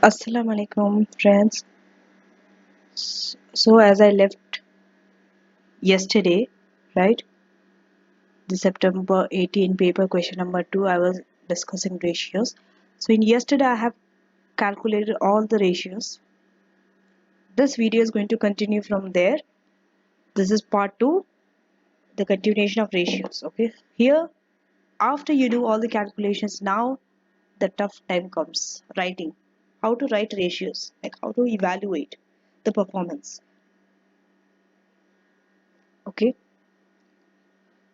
Assalamu alaikum friends. So as I left yesterday, right, the September 18 paper question number 2, I was discussing ratios. So in yesterday I have calculated all the ratios. This video is going to continue from there. This is part 2, the continuation of ratios. Okay, here after you do all the calculations, now the tough time comes, writing. How to write ratios, like how to evaluate the performance. Okay,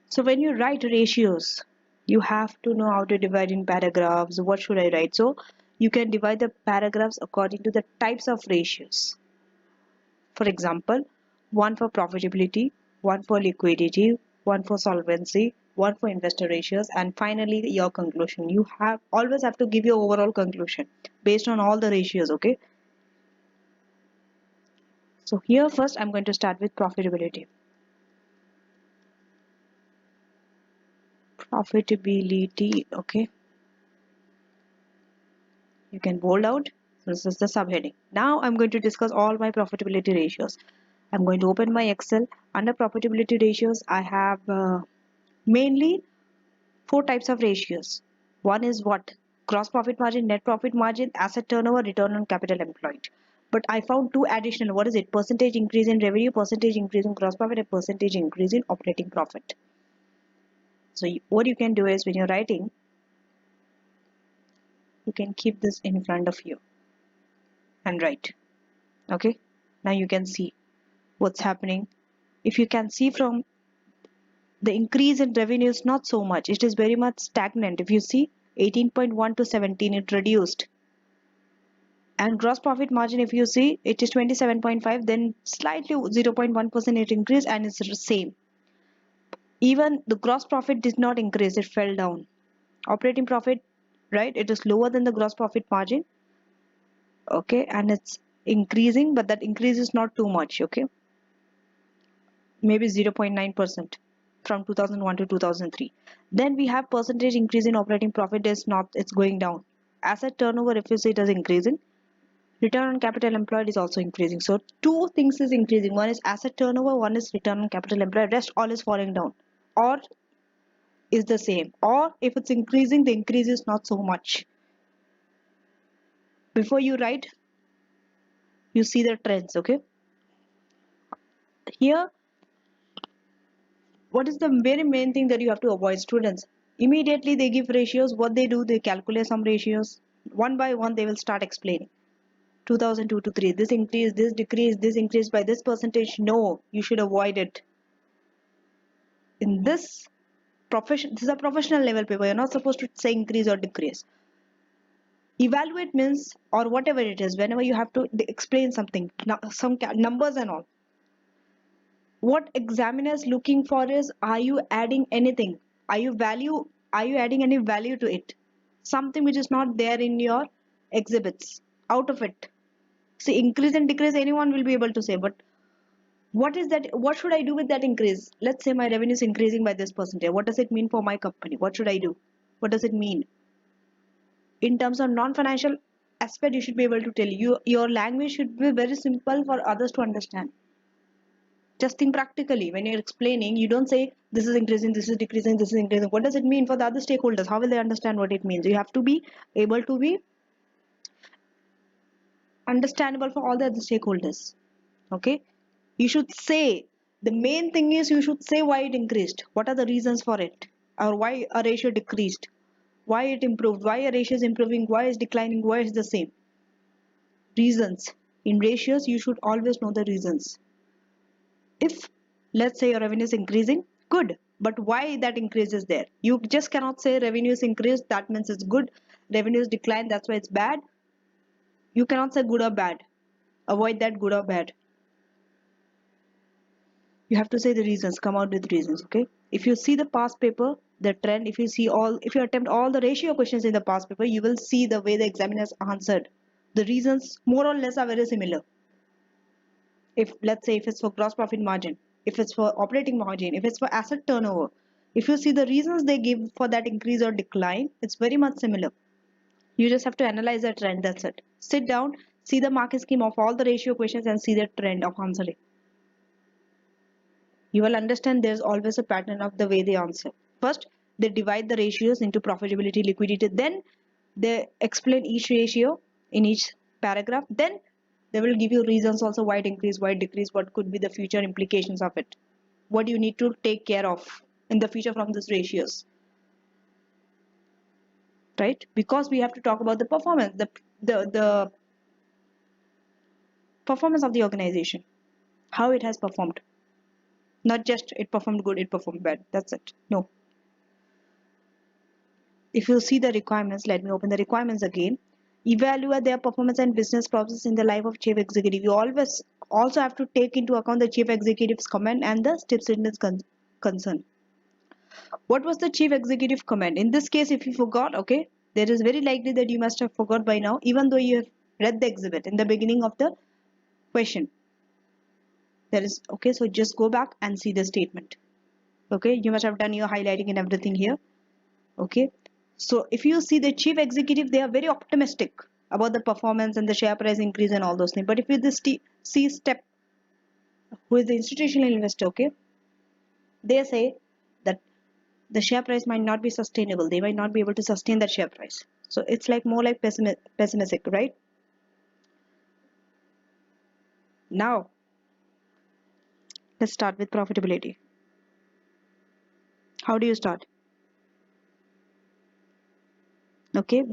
so when you write ratios, you have to know how to divide in paragraphs. What should I write? So you can divide the paragraphs according to the types of ratios. For example, one for profitability, one for liquidity, one for solvency, one for investor ratios, and finally your conclusion. You have always have to give your overall conclusion based on all the ratios. Okay. So here first I'm going to start with profitability. Profitability. Okay. You can bold out. This is the subheading. Now I'm going to discuss all my profitability ratios. I'm going to open my Excel. Under profitability ratios, I have mainly 4 types of ratios. One is what? Gross profit margin, net profit margin, asset turnover, return on capital employed. But I found 2 additional. What is it? Percentage increase in revenue, percentage increase in gross profit, and percentage increase in operating profit. So what you can do is when you're writing, you can keep this in front of you and write. Okay, now you can see what's happening. If you can see from the increase in revenue is not so much, it is very much stagnant. If you see 18.1 to 17, it reduced, and gross profit margin, if you see, it is 27.5, then slightly 0.1% it increased, and it's the same. Even the gross profit did not increase, it fell down. Operating profit, right, it is lower than the gross profit margin. Okay, and it's increasing, but that increase is not too much. Okay, maybe 0.9% from 2001 to 2003. Then we have percentage increase in operating profit is not, it's going down. Asset turnover, if you see, it is increasing. Return on capital employed is also increasing. So 2 things is increasing. One is asset turnover, one is return on capital employed. Rest all is falling down or is the same. Or if it's increasing, the increase is not so much. Before you write, you see the trends. Okay, here what is the very main thing that you have to avoid? Students immediately they give ratios. What they do, they calculate some ratios one by one. They will start explaining 2002 to 3, this increase, this decrease, this increase by this percentage. No, you should avoid it. In this profession, this is a professional level paper, you're not supposed to say increase or decrease. Evaluate means, or whatever it is, whenever you have to explain something, some numbers and all, what examiners looking for is, are you adding anything? Are you adding any value to it? Something which is not there in your exhibits. Out of it. See, increase and decrease anyone will be able to say, but what is that? What should I do with that increase? Let's say my revenue is increasing by this percentage. What does it mean for my company? What should I do? What does it mean? In terms of non-financial aspect, you should be able to tell you. Your language should be very simple for others to understand. Just think practically. When you're explaining, you don't say this is increasing, this is decreasing, this is increasing. What does it mean for the other stakeholders? How will they understand what it means? You have to be able to be understandable for all the other stakeholders. Okay, you should say, the main thing is you should say why it increased, what are the reasons for it, or why a ratio decreased, why it improved, why a ratio is improving, why is declining, why is the same. Reasons. In ratios you should always know the reasons. If let's say your revenue is increasing, good, but why that increase is there? You just cannot say revenue is increased, that means it's good. Revenue is declined, that's why it's bad. You cannot say good or bad. Avoid that good or bad. You have to say the reasons, come out with reasons. Okay, if you see the past paper, the trend, if you attempt all the ratio questions in the past paper, you will see the way the examiners answered. The reasons more or less are very similar. If let's say if it's for gross profit margin, if it's for operating margin, if it's for asset turnover, if you see the reasons they give for that increase or decline, it's very much similar. You just have to analyze the trend. That's it. Sit down, see the market scheme of all the ratio questions and see the trend of answering. You will understand there's always a pattern of the way they answer. First, they divide the ratios into profitability, liquidity. Then they explain each ratio in each paragraph. Then they will give you reasons also why it increased, why it decreased, what could be the future implications of it. What you need to take care of in the future from these ratios. Right? Because we have to talk about the performance, the performance of the organization, how it has performed. Not just it performed good, it performed bad. That's it. No. If you see the requirements, let me open the requirements again. Evaluate their performance and business process in the life of chief executive. You always also have to take into account the chief executive's comment and the stipulated concern. What was the chief executive comment? In this case, if you forgot, okay, there is very likely that you must have forgot by now, even though you have read the exhibit in the beginning of the question. There is, okay, so just go back and see the statement. Okay, you must have done your highlighting and everything here. Okay, so if you see the chief executive, they are very optimistic about the performance and the share price increase and all those things. But if you see Sept, who is the institutional investor, okay, they say that the share price might not be sustainable. They might not be able to sustain that share price. So it's like more like pessimistic, right? Now, let's start with profitability. How do you start? Okay,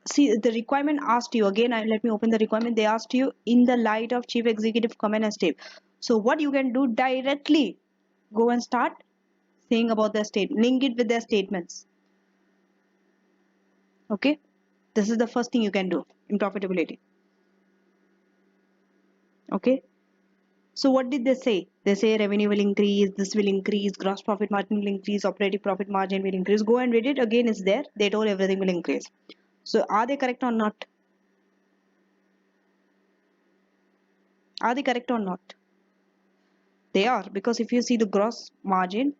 see the requirement asked you again. Let me open the requirement. They asked you in the light of chief executive comment and state. So what you can do directly, go and start saying about their state, link it with their statements. Okay, this is the first thing you can do in profitability. Okay, so what did they say? They say revenue will increase, this will increase, gross profit margin will increase, operating profit margin will increase. Go and read it again. It's there. They told everything will increase. So are they correct or not? Are they correct or not? They are, because if you see the gross margin,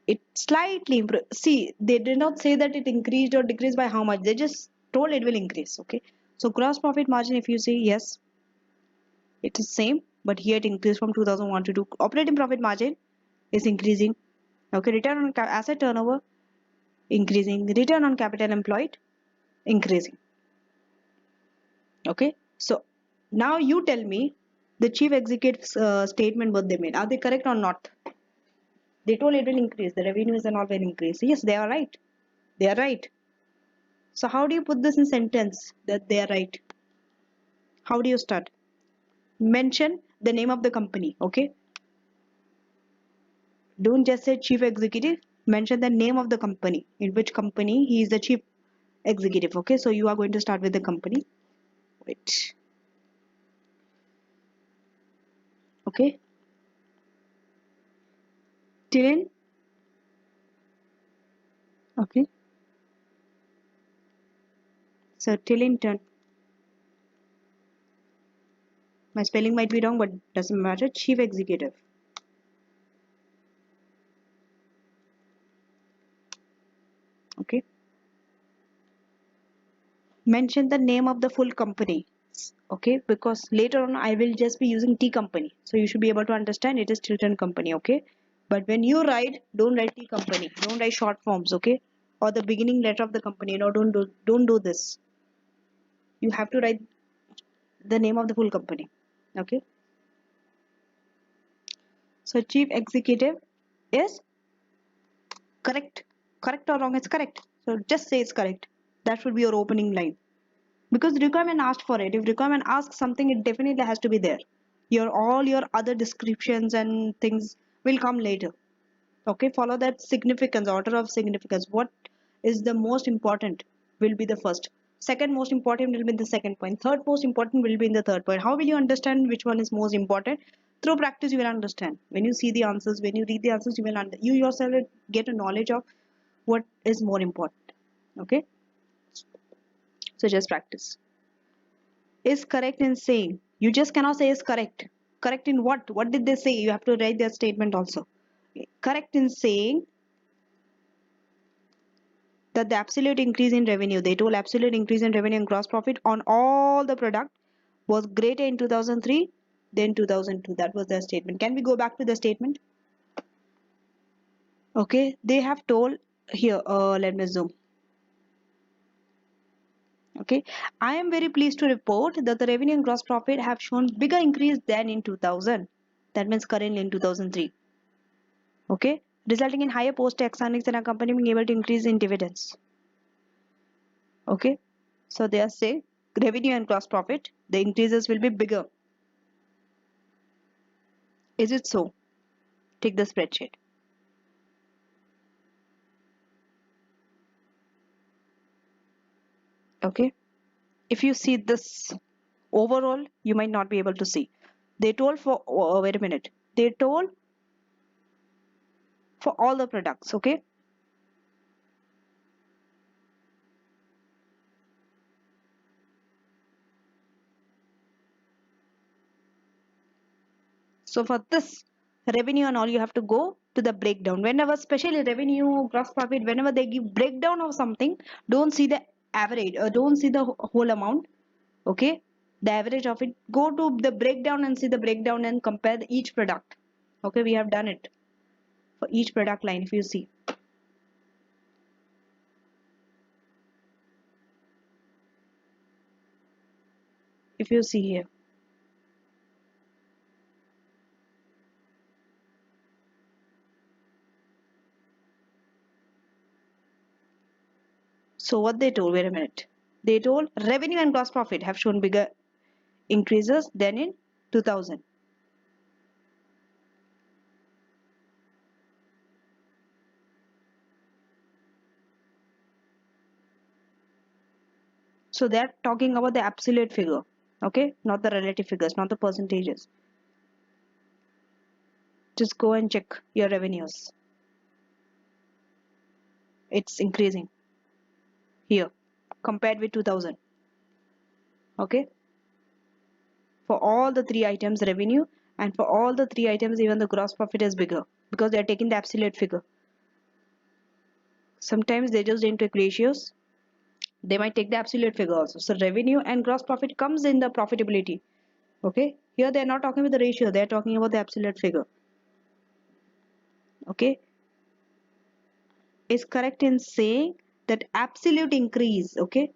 it slightly improved. See, they did not say that it increased or decreased by how much. They just told it will increase. Okay, so gross profit margin, if you see, yes, it is same, but here it increased from 2001 to 2. Operating profit margin is increasing. Okay, return on asset turnover increasing, return on capital employed increasing. Okay, so now you tell me the chief executive's statement what they made. Are they correct or not? They told it will increase. The revenues and all will increase. Yes, they are right. They are right. So how do you put this in sentence that they are right? How do you start? Mention the name of the company. Okay. Don't just say chief executive. Mention the name of the company. In which company he is the chief executive. Okay. So you are going to start with the company. Wait. Okay. Till. Okay. So Tillington. My spelling might be wrong, but doesn't matter. Chief executive. Okay. Mention the name of the full company. Okay, because later on I will just be using T company. So you should be able to understand it is Tilton company. Okay. But when you write, don't write T company. Don't write short forms. Okay. Or the beginning letter of the company. No, don't do this. You have to write the name of the full company. Okay. So chief executive is correct. Correct or wrong? It's correct. So just say it's correct. That should be your opening line. Because the requirement asked for it. If requirement asks something, it definitely has to be there. All your other descriptions and things will come later. Okay, follow that significance, order of significance. What is the most important will be the first. Second most important will be the second point. Third most important will be in the third point. How will you understand which one is most important? Through practice, you will understand. When you see the answers, when you read the answers, you yourself will get a knowledge of what is more important. Okay, so just practice. Is correct in saying. You just cannot say is correct. Correct in what? What did they say? You have to write their statement also. Correct in saying that the absolute increase in revenue, they told absolute increase in revenue and gross profit on all the product was greater in 2003 than 2002. That was their statement. Can we go back to the statement? Okay, they have told here, let me zoom. Okay, I am very pleased to report that the revenue and gross profit have shown bigger increase than in 2000. That means currently in 2003. Okay, resulting in higher post-tax earnings and a company being able to increase in dividends. Okay, so they are saying revenue and gross profit, the increases will be bigger. Is it so? Take the spreadsheet. Okay, if you see this overall, you might not be able to see. They told for, wait a minute, they told for all the products. Okay, so for this revenue and all, you have to go to the breakdown. Whenever, especially revenue, gross profit, whenever they give breakdown of something, don't see the average or don't see the whole amount. Okay, the average of it. Go to the breakdown and see the breakdown and compare each product. Okay, we have done it for each product line. If you see, if you see here, so what they told, wait a minute, they told revenue and gross profit have shown bigger increases than in 2000. So they are talking about the absolute figure, okay, not the relative figures, not the percentages. Just go and check your revenues. It's increasing here compared with 2000. Okay, for all the three items revenue, and for all the three items even the gross profit is bigger because they are taking the absolute figure. Sometimes they just didn't take ratios, they might take the absolute figure also. So revenue and gross profit comes in the profitability. Okay, here they are not talking about the ratio, they are talking about the absolute figure. Okay, is correct in saying that absolute increase. Okay,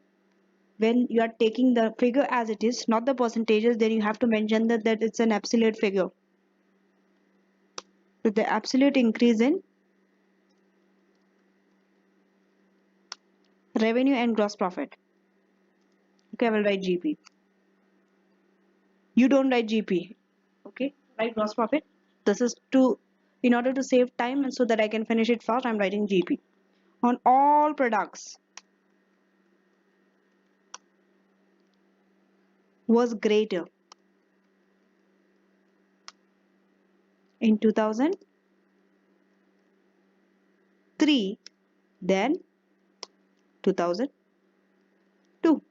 when you are taking the figure as it is, not the percentages, then you have to mention that it's an absolute figure. So the absolute increase in revenue and gross profit. Okay, I will write GP. You don't write GP. Okay, write gross profit. This is to, in order to save time and so that I can finish it fast, I'm writing GP. On all products was greater in 2003 than 2002.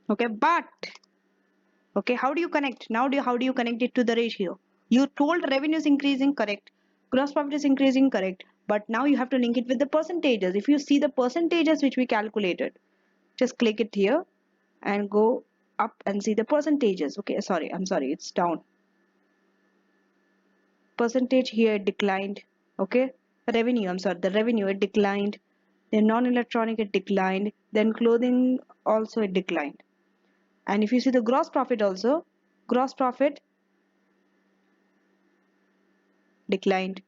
Okay, but okay, how do you connect now? How do you connect it to the ratio? You told revenue is increasing, correct, gross profit is increasing, correct, but now you have to link it with the percentages. If you see the percentages which we calculated, just click it here and go up and see the percentages. Okay, sorry, I'm sorry, it's down. Percentage here it declined. Okay, revenue, I'm sorry, the revenue it declined, then non-electronic it declined, then clothing also it declined. And if you see the gross profit also, gross profit declined,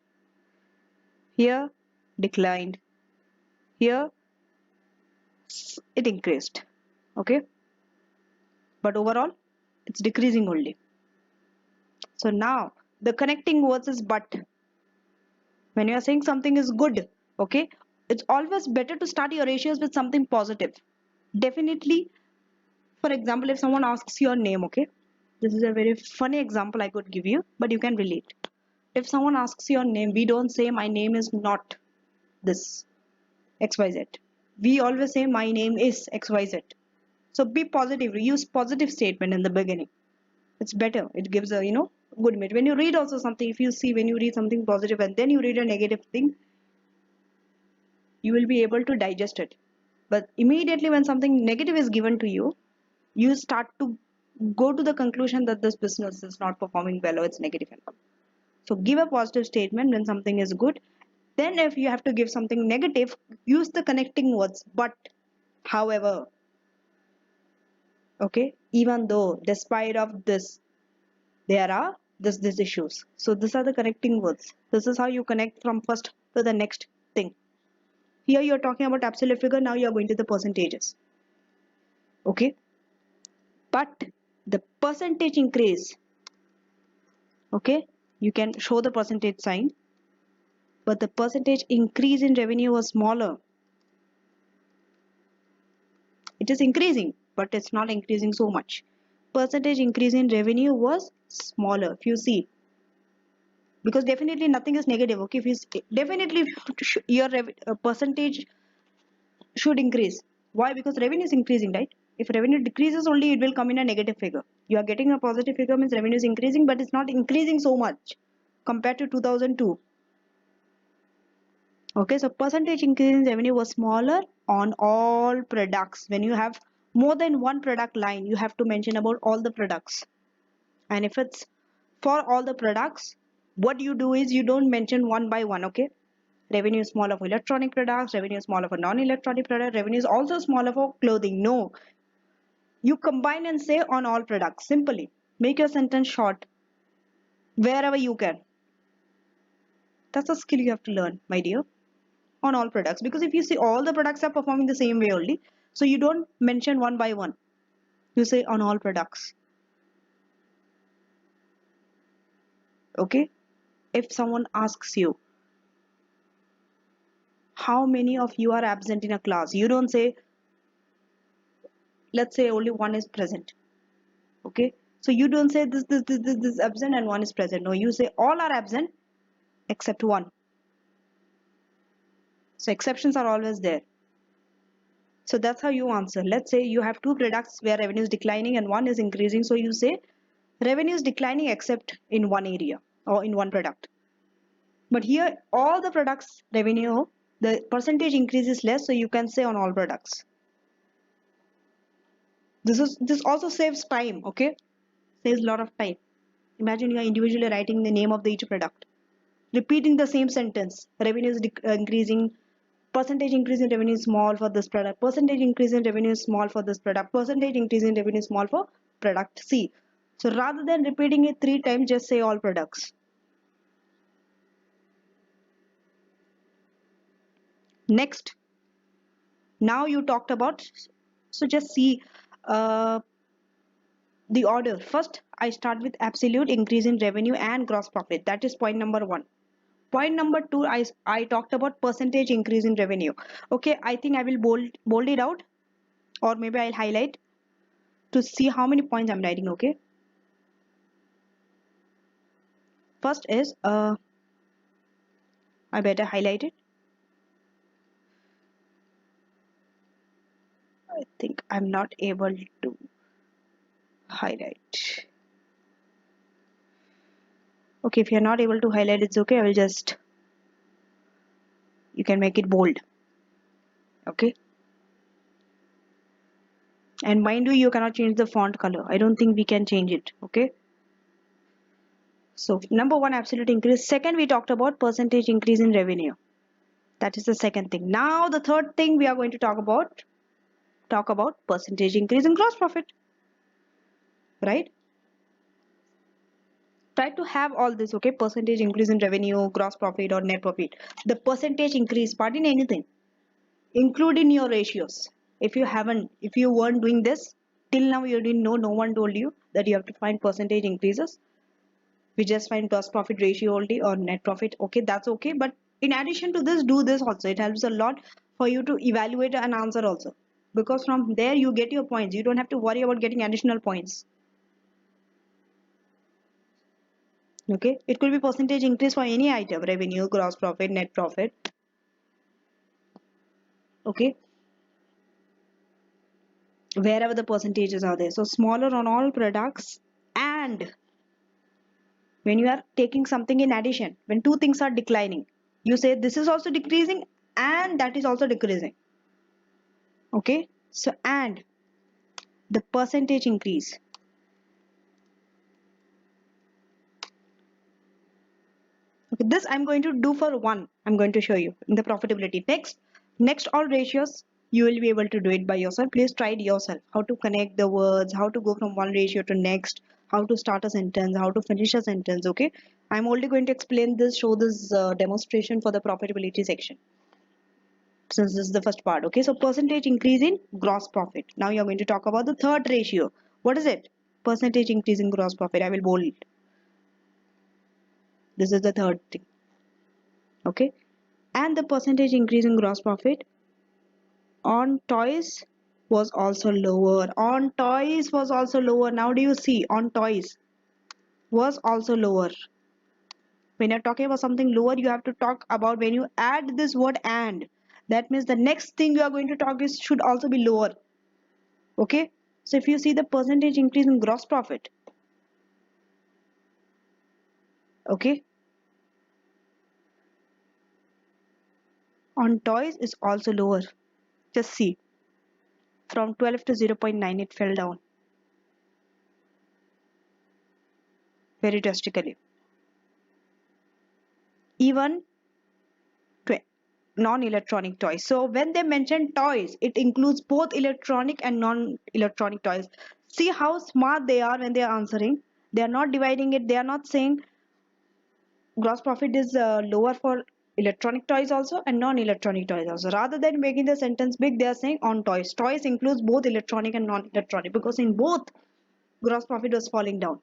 here declined, here it increased. Okay, but overall it's decreasing only. So now the connecting words is but. When you are saying something is good, okay, it's always better to start your ratios with something positive. Definitely, for example, if someone asks your name, okay, this is a very funny example I could give you, but you can relate. If someone asks your name, we don't say my name is not this XYZ. We always say my name is XYZ. So be positive, use positive statement in the beginning. It's better. It gives a, good image. When you read also something, if you see when you read something positive and then you read a negative thing, you will be able to digest it. But immediately when something negative is given to you, you start to go to the conclusion that this business is not performing well or it's negative and all. So give a positive statement when something is good. Then if you have to give something negative, use the connecting words. But, however, okay, even though, despite of this, there are this issues. So these are the connecting words. This is how you connect from first to the next thing. Here you're talking about absolute figure. Now you're going to the percentages. Okay. But the percentage increase, okay, you can show the percentage sign, but the percentage increase in revenue was smaller. It is increasing, but it's not increasing so much. Percentage increase in revenue was smaller, if you see, because definitely nothing is negative. Okay, if you definitely your percentage should increase. Why? Because revenue is increasing, right? If revenue decreases only, it will come in a negative figure. You are getting a positive figure means revenue is increasing, but it's not increasing so much compared to 2002. Okay, so percentage increase in revenue was smaller on all products. When you have more than one product line, you have to mention about all the products. And if it's for all the products, what you do is you don't mention one by one, okay? Revenue is smaller for electronic products, revenue is smaller for non-electronic products, revenue is also smaller for clothing. No, you combine and say on all products. Simply make your sentence short wherever you can. That's a skill you have to learn, my dear. On all products, because if you see all the products are performing the same way only, so you don't mention one by one, you say on all products. Okay, if someone asks you how many of you are absent in a class, you don't say, let's say only one is present. Okay, so you don't say this absent and one is present. No, you say all are absent except one. So exceptions are always there. So that's how you answer. Let's say you have two products where revenue is declining and one is increasing. So you say revenue is declining except in one area or in one product. But here all the products revenue, the percentage increase is less, so you can say on all products. This also saves time, okay? Saves a lot of time. Imagine you are individually writing the name of each product, repeating the same sentence. Revenue is increasing, percentage increase in revenue is small for this product, percentage increase in revenue is small for this product, percentage increase in revenue is small for product C. So rather than repeating it 3 times, just say all products. Next, now you talked about, so just see the order. First, I start with absolute increase in revenue and gross profit. That is point number 1. Point number 2, I talked about percentage increase in revenue. Okay, I think I will bold it out, or maybe I'll highlight to see how many points I'm writing. Okay, first is I better highlight it. I think I'm not able to highlight. Okay, if you're not able to highlight, it's okay. I will just, you can make it bold. Okay, and mind you cannot change the font color. I don't think we can change it. Okay, so number 1, absolute increase. Second, we talked about percentage increase in revenue. That is the second thing. Now the third thing we are going to talk about percentage increase in gross profit, right? Try to have all this. Okay, percentage increase in revenue, gross profit or net profit, the percentage increase part in anything, include in your ratios. If you weren't doing this till now, you didn't know, no one told you that you have to find percentage increases. We just find gross profit ratio only or net profit. Okay, that's okay, but in addition to this, do this also. It helps a lot for you to evaluate an answer also, because from there you get your points. You don't have to worry about getting additional points. Okay, it could be percentage increase for any item: revenue, gross profit, net profit. Okay, wherever the percentages are there. So smaller on all products. And when you are taking something in addition, when two things are declining, you say this is also decreasing and that is also decreasing. Okay, so and the percentage increase. Okay, this I'm going to do for one. I'm going to show you in the profitability. Next all ratios you will be able to do it by yourself. Please try it yourself. How to connect the words, how to go from one ratio to next, how to start a sentence, how to finish a sentence. Okay, I'm only going to explain this, show this demonstration for the profitability section. Since this is the first part. Okay, so percentage increase in gross profit. Now you're going to talk about the third ratio. What is it? Percentage increase in gross profit. I will bold it. This is the third thing. Okay, and the percentage increase in gross profit on toys was also lower. On toys was also lower. Now do you see? On toys was also lower. When you're talking about something lower, you have to talk about when you add this word and. That means the next thing you are going to talk is should also be lower. Okay, so if you see the percentage increase in gross profit, okay, on toys is also lower. Just see, from 12 to 0.9 it fell down very drastically. Even non-electronic toys. So when they mention toys, it includes both electronic and non-electronic toys. See how smart they are when they are answering. They are not dividing it. They are not saying gross profit is lower for electronic toys also and non-electronic toys also. Rather than making the sentence big, they are saying on toys. Toys includes both electronic and non-electronic because in both gross profit was falling down.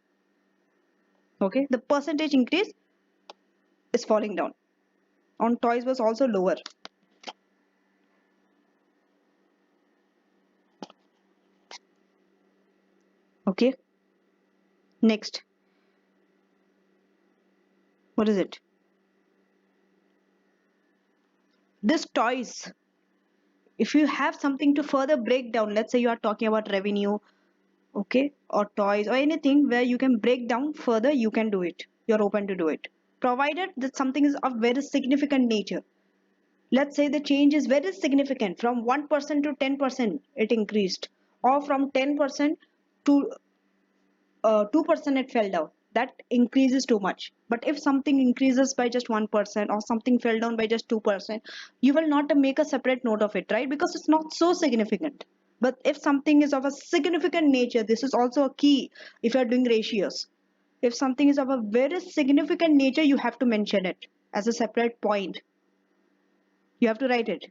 Okay, the percentage increase is falling down. On toys was also lower. Okay, next, what is it? This toys, if you have something to further break down, let's say you are talking about revenue, okay, or toys or anything where you can break down further, you can do it. You're open to do it, provided that something is of very significant nature. Let's say the change is very significant, from 1% to 10% it increased, or from 10% to 2% it fell down. That increases too much. But if something increases by just 1% or something fell down by just 2%, you will not make a separate note of it, right? Because it's not so significant. But if something is of a significant nature, this is also a key if you are doing ratios. If something is of a very significant nature, you have to mention it as a separate point. You have to write it.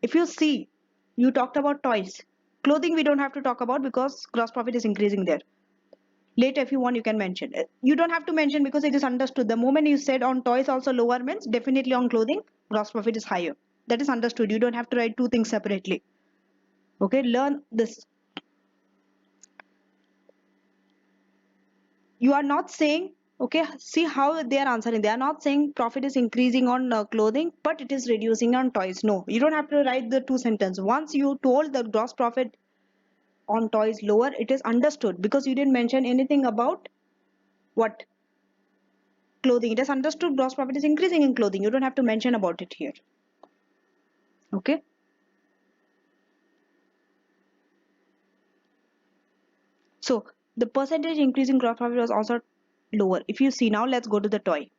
If you see, you talked about toys. Clothing we don't have to talk about because gross profit is increasing there. Later, if you want, you can mention it. You don't have to mention because it is understood. The moment you said on toys also lower means definitely on clothing, gross profit is higher. That is understood. You don't have to write two things separately. Okay, learn this. You are not saying, okay, see how they are answering. They are not saying profit is increasing on clothing, but it is reducing on toys. No, you don't have to write the two sentences. Once you told the gross profit on toys lower, it is understood because you didn't mention anything about what clothing. It is understood gross profit is increasing in clothing. You don't have to mention about it here. Okay. So the percentage increase in gross profit was also lower. If you see now, let's go to the toy.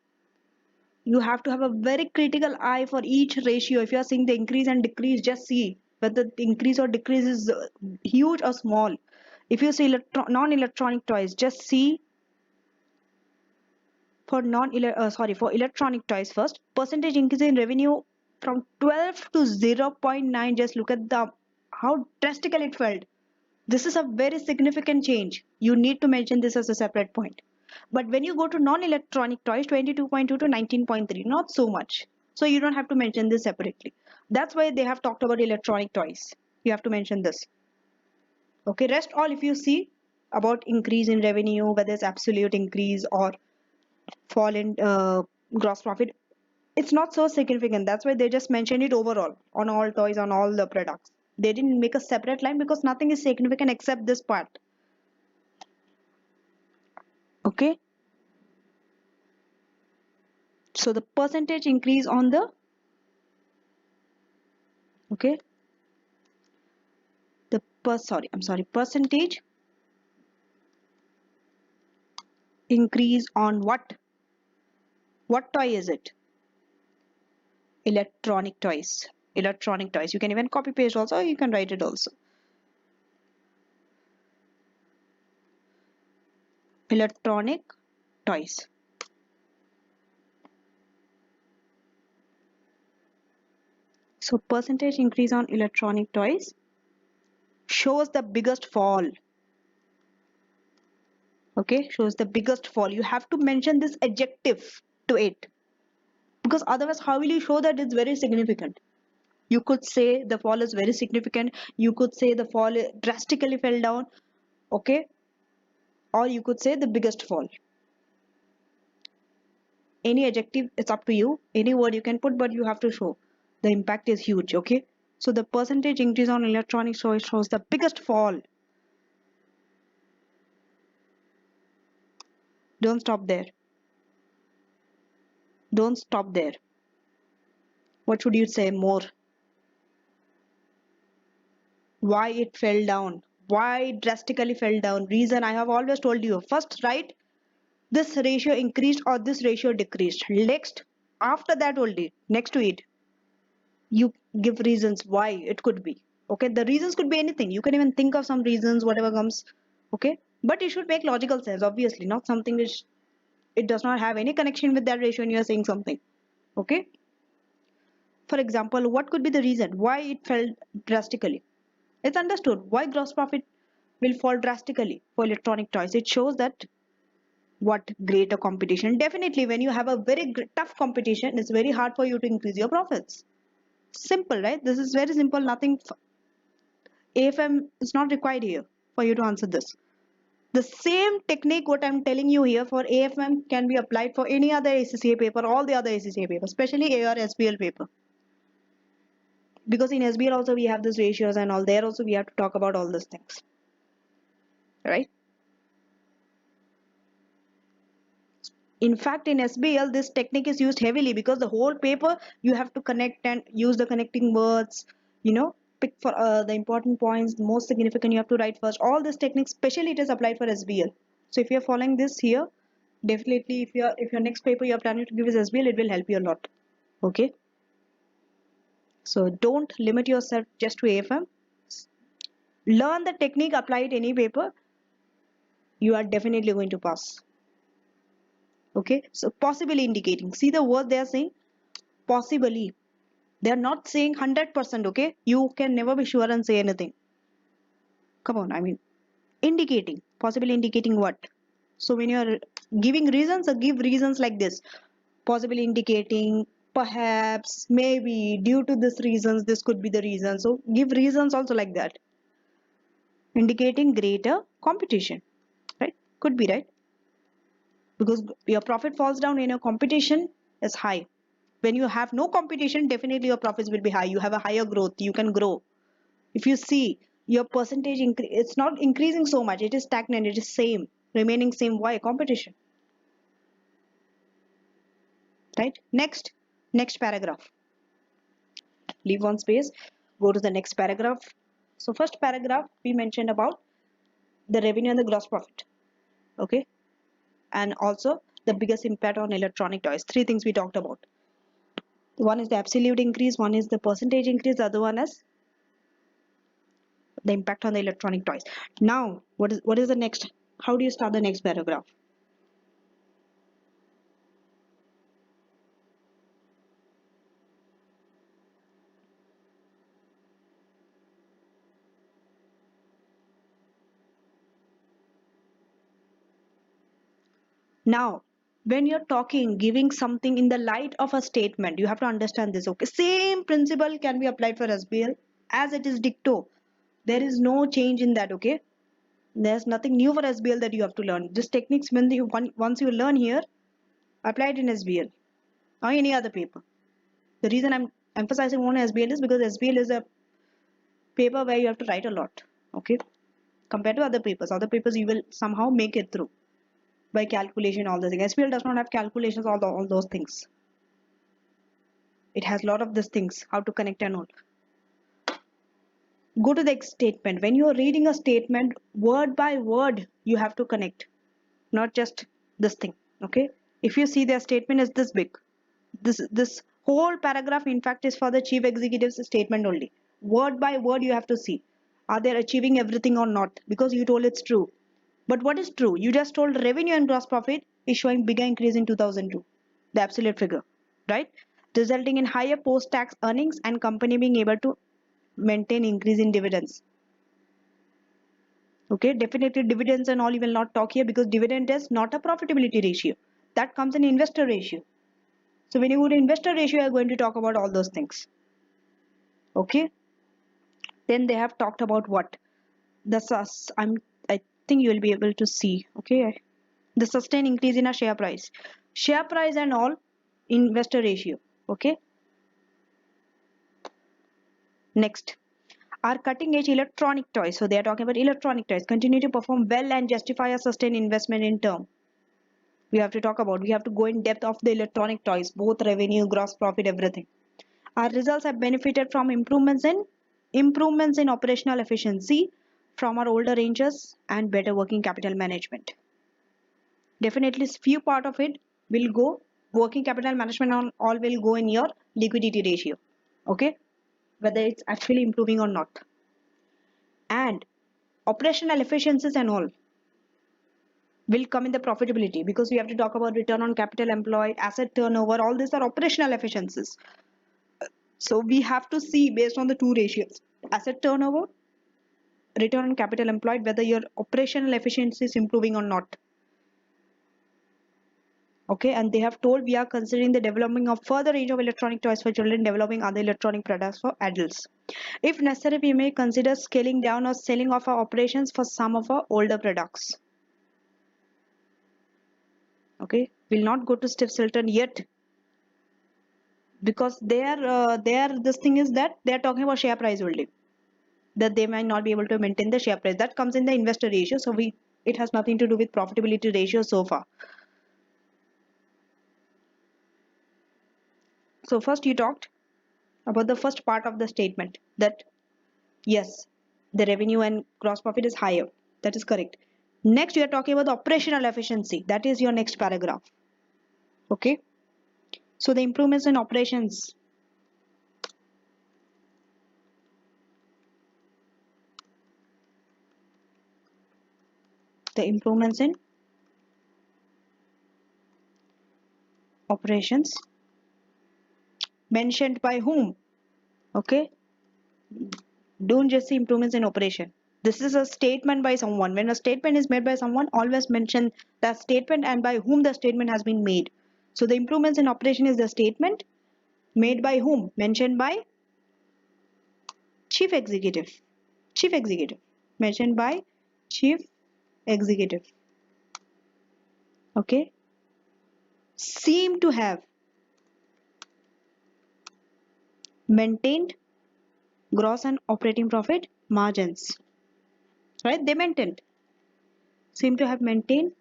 You have to have a very critical eye for each ratio. If you are seeing the increase and decrease, just see whether the increase or decrease is huge or small. If you see non-electronic toys, just see for for electronic toys first. Percentage increase in revenue from 12 to 0.9. Just look at the how drastically it felt. This is a very significant change. You need to mention this as a separate point. But when you go to non-electronic toys, 22.2 to 19.3, not so much. So you don't have to mention this separately. That's why they have talked about electronic toys. You have to mention this. Okay, rest all if you see about increase in revenue, whether it's absolute increase or fall in gross profit, it's not so significant. That's why they just mentioned it overall on all toys, on all the products. They didn't make a separate line because nothing is significant except this part. Okay, so the percentage increase on the Okay, the percentage increase on what toy is it? Electronic toys. Electronic toys. You can even copy paste also, you can write it also. Electronic toys. So percentage increase on electronic toys shows the biggest fall. Okay, shows the biggest fall. You have to mention this adjective to it, because otherwise how will you show that it's very significant? You could say the fall is very significant, you could say the fall drastically fell down, okay, or you could say the biggest fall. Any adjective, it's up to you, any word you can put, but you have to show the impact is huge. Okay, so the percentage increase on electronic toys shows the biggest fall. Don't stop there, don't stop there. What should you say more? Why it fell down, why it drastically fell down? Reason I have always told you. First write this ratio increased or this ratio decreased. Next, after that only, next to it, you give reasons why it could be. Okay, the reasons could be anything. You can even think of some reasons, whatever comes. Okay, but it should make logical sense, obviously, not something which it does not have any connection with that ratio and you are saying something. Okay, for example, what could be the reason why it fell drastically? It's understood why gross profit will fall drastically for electronic toys. It shows that what greater competition. Definitely, when you have a very tough competition, it's very hard for you to increase your profits. Simple, right? This is very simple. Nothing. AFM is not required here for you to answer this. The same technique what I'm telling you here for AFM can be applied for any other ACCA paper, all the other ACCA papers, especially AR SBL paper. Because in SBL also we have these ratios and all. There also we have to talk about all these things, right? In fact, in SBL, this technique is used heavily because the whole paper you have to connect and use the connecting words, pick for the important points, the most significant you have to write first. All this technique, especially it is applied for SBL. So if you're following this here, definitely if your next paper you're planning to give is SBL, it will help you a lot. Okay. So don't limit yourself just to AFM. Learn the technique, apply it any paper. You are definitely going to pass. Okay. So possibly indicating. See the word they are saying? Possibly. They are not saying 100%. Okay, you can never be sure and say anything. Come on, I mean, indicating, possibly indicating what? So when you are giving reasons, give reasons like this: possibly indicating, perhaps, maybe, due to this reasons, this could be the reason. So give reasons also like that, indicating greater competition, right? Could be, right? Because your profit falls down when your competition is high. When you have no competition, definitely your profits will be high. You have a higher growth, you can grow. If you see your percentage increase, it's not increasing so much, it is stagnant, it is same, remaining same. Why? Competition, right? Next paragraph, leave one space, go to the next paragraph. So first paragraph we mentioned about the revenue and the gross profit. Okay, and also the biggest impact on electronic toys. Three things we talked about. One is the absolute increase, one is the percentage increase, the other one is the impact on the electronic toys. Now what is the next? How do you start the next paragraph? Now, when you're talking, giving something in the light of a statement, you have to understand this. Okay, same principle can be applied for SBL as it is dicto. There is no change in that. Okay, there's nothing new for SBL that you have to learn. This techniques, when once you learn here, apply it in SBL or any other paper. The reason I'm emphasizing on SBL is because SBL is a paper where you have to write a lot. Okay, compared to other papers. Other papers you will somehow make it through by calculation, all the things. SPL does not have calculations, all those things. It has a lot of these things, how to connect and all. Go to the statement. When you are reading a statement, word by word, you have to connect, not just this thing. Okay. If you see their statement is this big, this whole paragraph, in fact, is for the chief executive's statement only. Word by word, you have to see. Are they achieving everything or not? Because you told it's true. But what is true? You just told revenue and gross profit is showing bigger increase in 2002, the absolute figure, right? Resulting in higher post-tax earnings and company being able to maintain increase in dividends. Okay, definitely dividends and all you will not talk here because dividend is not a profitability ratio. That comes in investor ratio. So when you go to investor ratio, you are going to talk about all those things. Okay. Then they have talked about what? The I think you will be able to see. Okay. The sustained increase in a share price. Share price and all investor ratio. Okay. Next. Our cutting edge electronic toys. So they are talking about electronic toys. Continue to perform well and justify a sustained investment in term. We have to talk about. We have to go in depth of the electronic toys, both revenue, gross profit, everything. Our results have benefited from improvements in operational efficiency from our older ranges and better working capital management. Definitely few part of it will go working capital management on all will go in your liquidity ratio. Okay, whether it's actually improving or not. And operational efficiencies and all will come in the profitability because we have to talk about return on capital employed, asset turnover, all these are operational efficiencies. So we have to see based on the two ratios, asset turnover, return on capital employed, whether your operational efficiency is improving or not. Okay, and they have told we are considering the developing of further range of electronic toys for children, developing other electronic products for adults. If necessary, we may consider scaling down or selling off our operations for some of our older products. Okay, we'll not go to Steve Silton yet because their this thing is that they are talking about share price only, that they might not be able to maintain the share price. That comes in the investor ratio. So it has nothing to do with profitability ratio so far. So first you talked about the first part of the statement that yes, the revenue and gross profit is higher. That is correct. Next, you are talking about the operational efficiency. That is your next paragraph. Okay. So the improvements in operations. The improvements in operations mentioned by whom? Okay. Don't just see improvements in operation. This is a statement by someone. When a statement is made by someone, always mention that statement and by whom the statement has been made. So the improvements in operation is the statement made by whom? Mentioned by chief executive. Chief executive. Mentioned by chief executive. Okay. Seem to have maintained gross and operating profit margins. Right? They maintained. Seem to have maintained,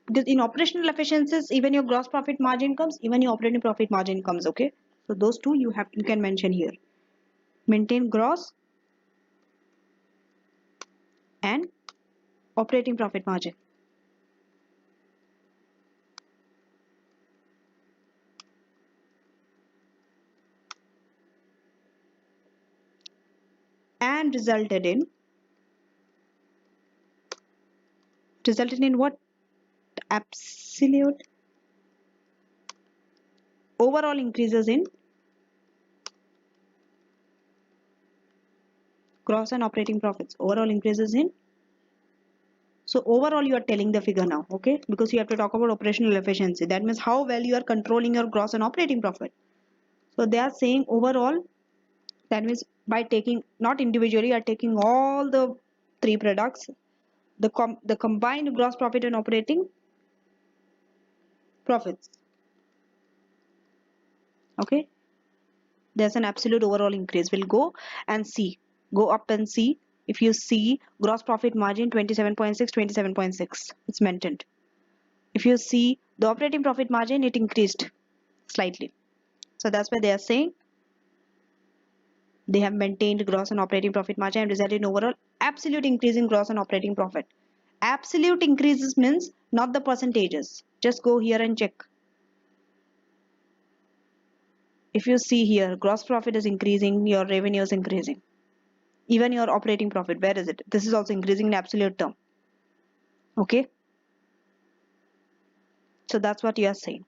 because in operational efficiencies, even your gross profit margin comes, even your operating profit margin comes. Okay. So those two you can mention here. Maintain gross and operating profit margin. And resulted in what? Absolute overall increases in gross and operating profits. Overall increases in. So overall you are telling the figure now. Okay. Because you have to talk about operational efficiency. That means how well you are controlling your gross and operating profit. So they are saying overall, that means by taking, not individually, are taking all the three products, the combined gross profit and operating profits. Okay. There's an absolute overall increase. We'll go and see. Go up and see. If you see gross profit margin 27.6, 27.6, it's maintained. If you see the operating profit margin, it increased slightly. So that's why they are saying They have maintained gross and operating profit margin and resulted in overall absolute increase in gross and operating profit. Absolute increases means not the percentages. Just go here and check. If you see here, gross profit is increasing, your revenue is increasing. Even your operating profit, where is it? This is also increasing in absolute term. Okay. So that's what you are saying.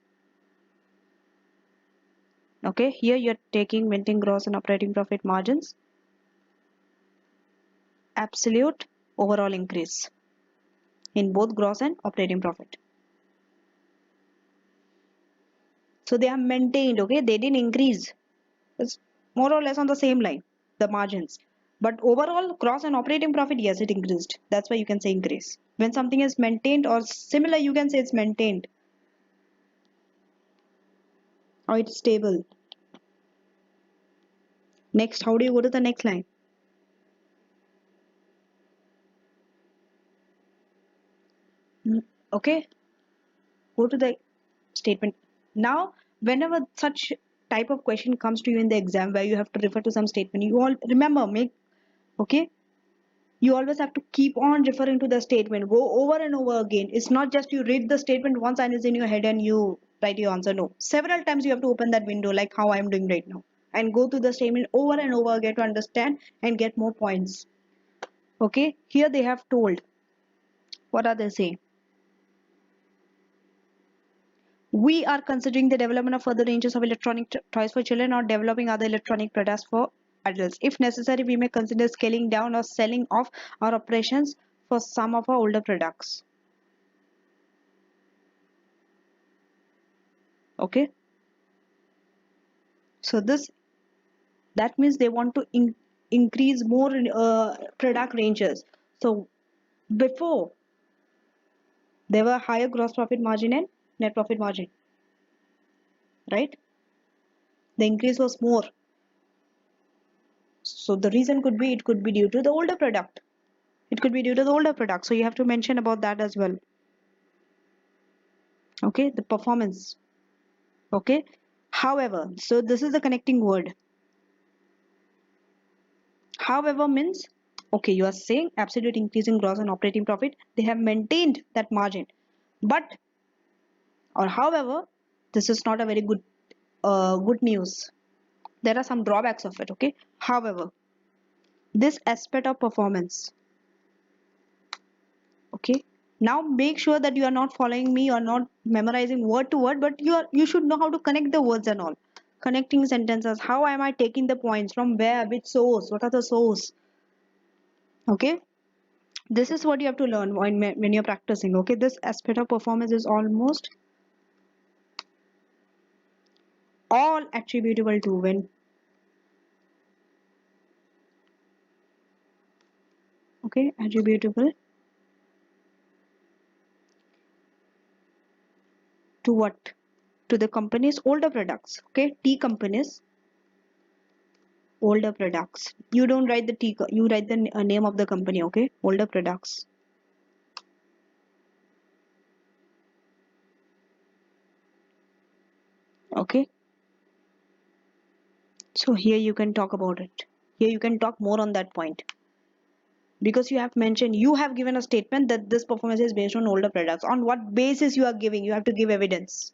Okay. Here you're taking maintaining gross and operating profit margins. Absolute overall increase in both gross and operating profit. So they have maintained, okay, they didn't increase. It's more or less on the same line, the margins. But overall gross and operating profit, yes, it increased. That's why you can say increase. When something is maintained or similar, you can say it's maintained. Or it's stable. Next, how do you go to the next line? Okay, go to the statement. Now, whenever such type of question comes to you in the exam where you have to refer to some statement, you all remember, okay, you always have to keep on referring to the statement. Go over and over again. It's not just you read the statement once and it's in your head and you write your answer. No, several times you have to open that window like how I'm doing right now and go to the statement over and over again to understand and get more points. Okay, here they have told, what are they saying? We are considering the development of further ranges of electronic toys for children or developing other electronic products for adults. If necessary, we may consider scaling down or selling off our operations for some of our older products. Okay. So that means they want to increase more product ranges. So before there were higher gross profit margin and net profit margin, right? The increase was more. So the reason could be, it could be due to the older product. It could be due to the older product. So you have to mention about that as well. Okay, the performance. Okay. However, so this is the connecting word. However means, okay, you are saying absolute increase in gross and operating profit. They have maintained that margin. But, or however, this is not a very good news. There are some drawbacks of it. Okay. However, this aspect of performance. Okay. Now make sure that you are not following me or not memorizing word to word, but you should know how to connect the words and all. Connecting sentences. How am I taking the points? From where? Which source? What are the source? Okay. This is what you have to learn when you're practicing. Okay. This aspect of performance is almost all attributable to when. Okay. Attributable to what? To the company's older products. Okay. T companies older products. You don't write the T, you write the name of the company. Okay. Older products. Okay. So here you can talk about it. Here you can talk more on that point. Because you have mentioned, you have given a statement that this performance is based on older products. On what basis you are giving? You have to give evidence.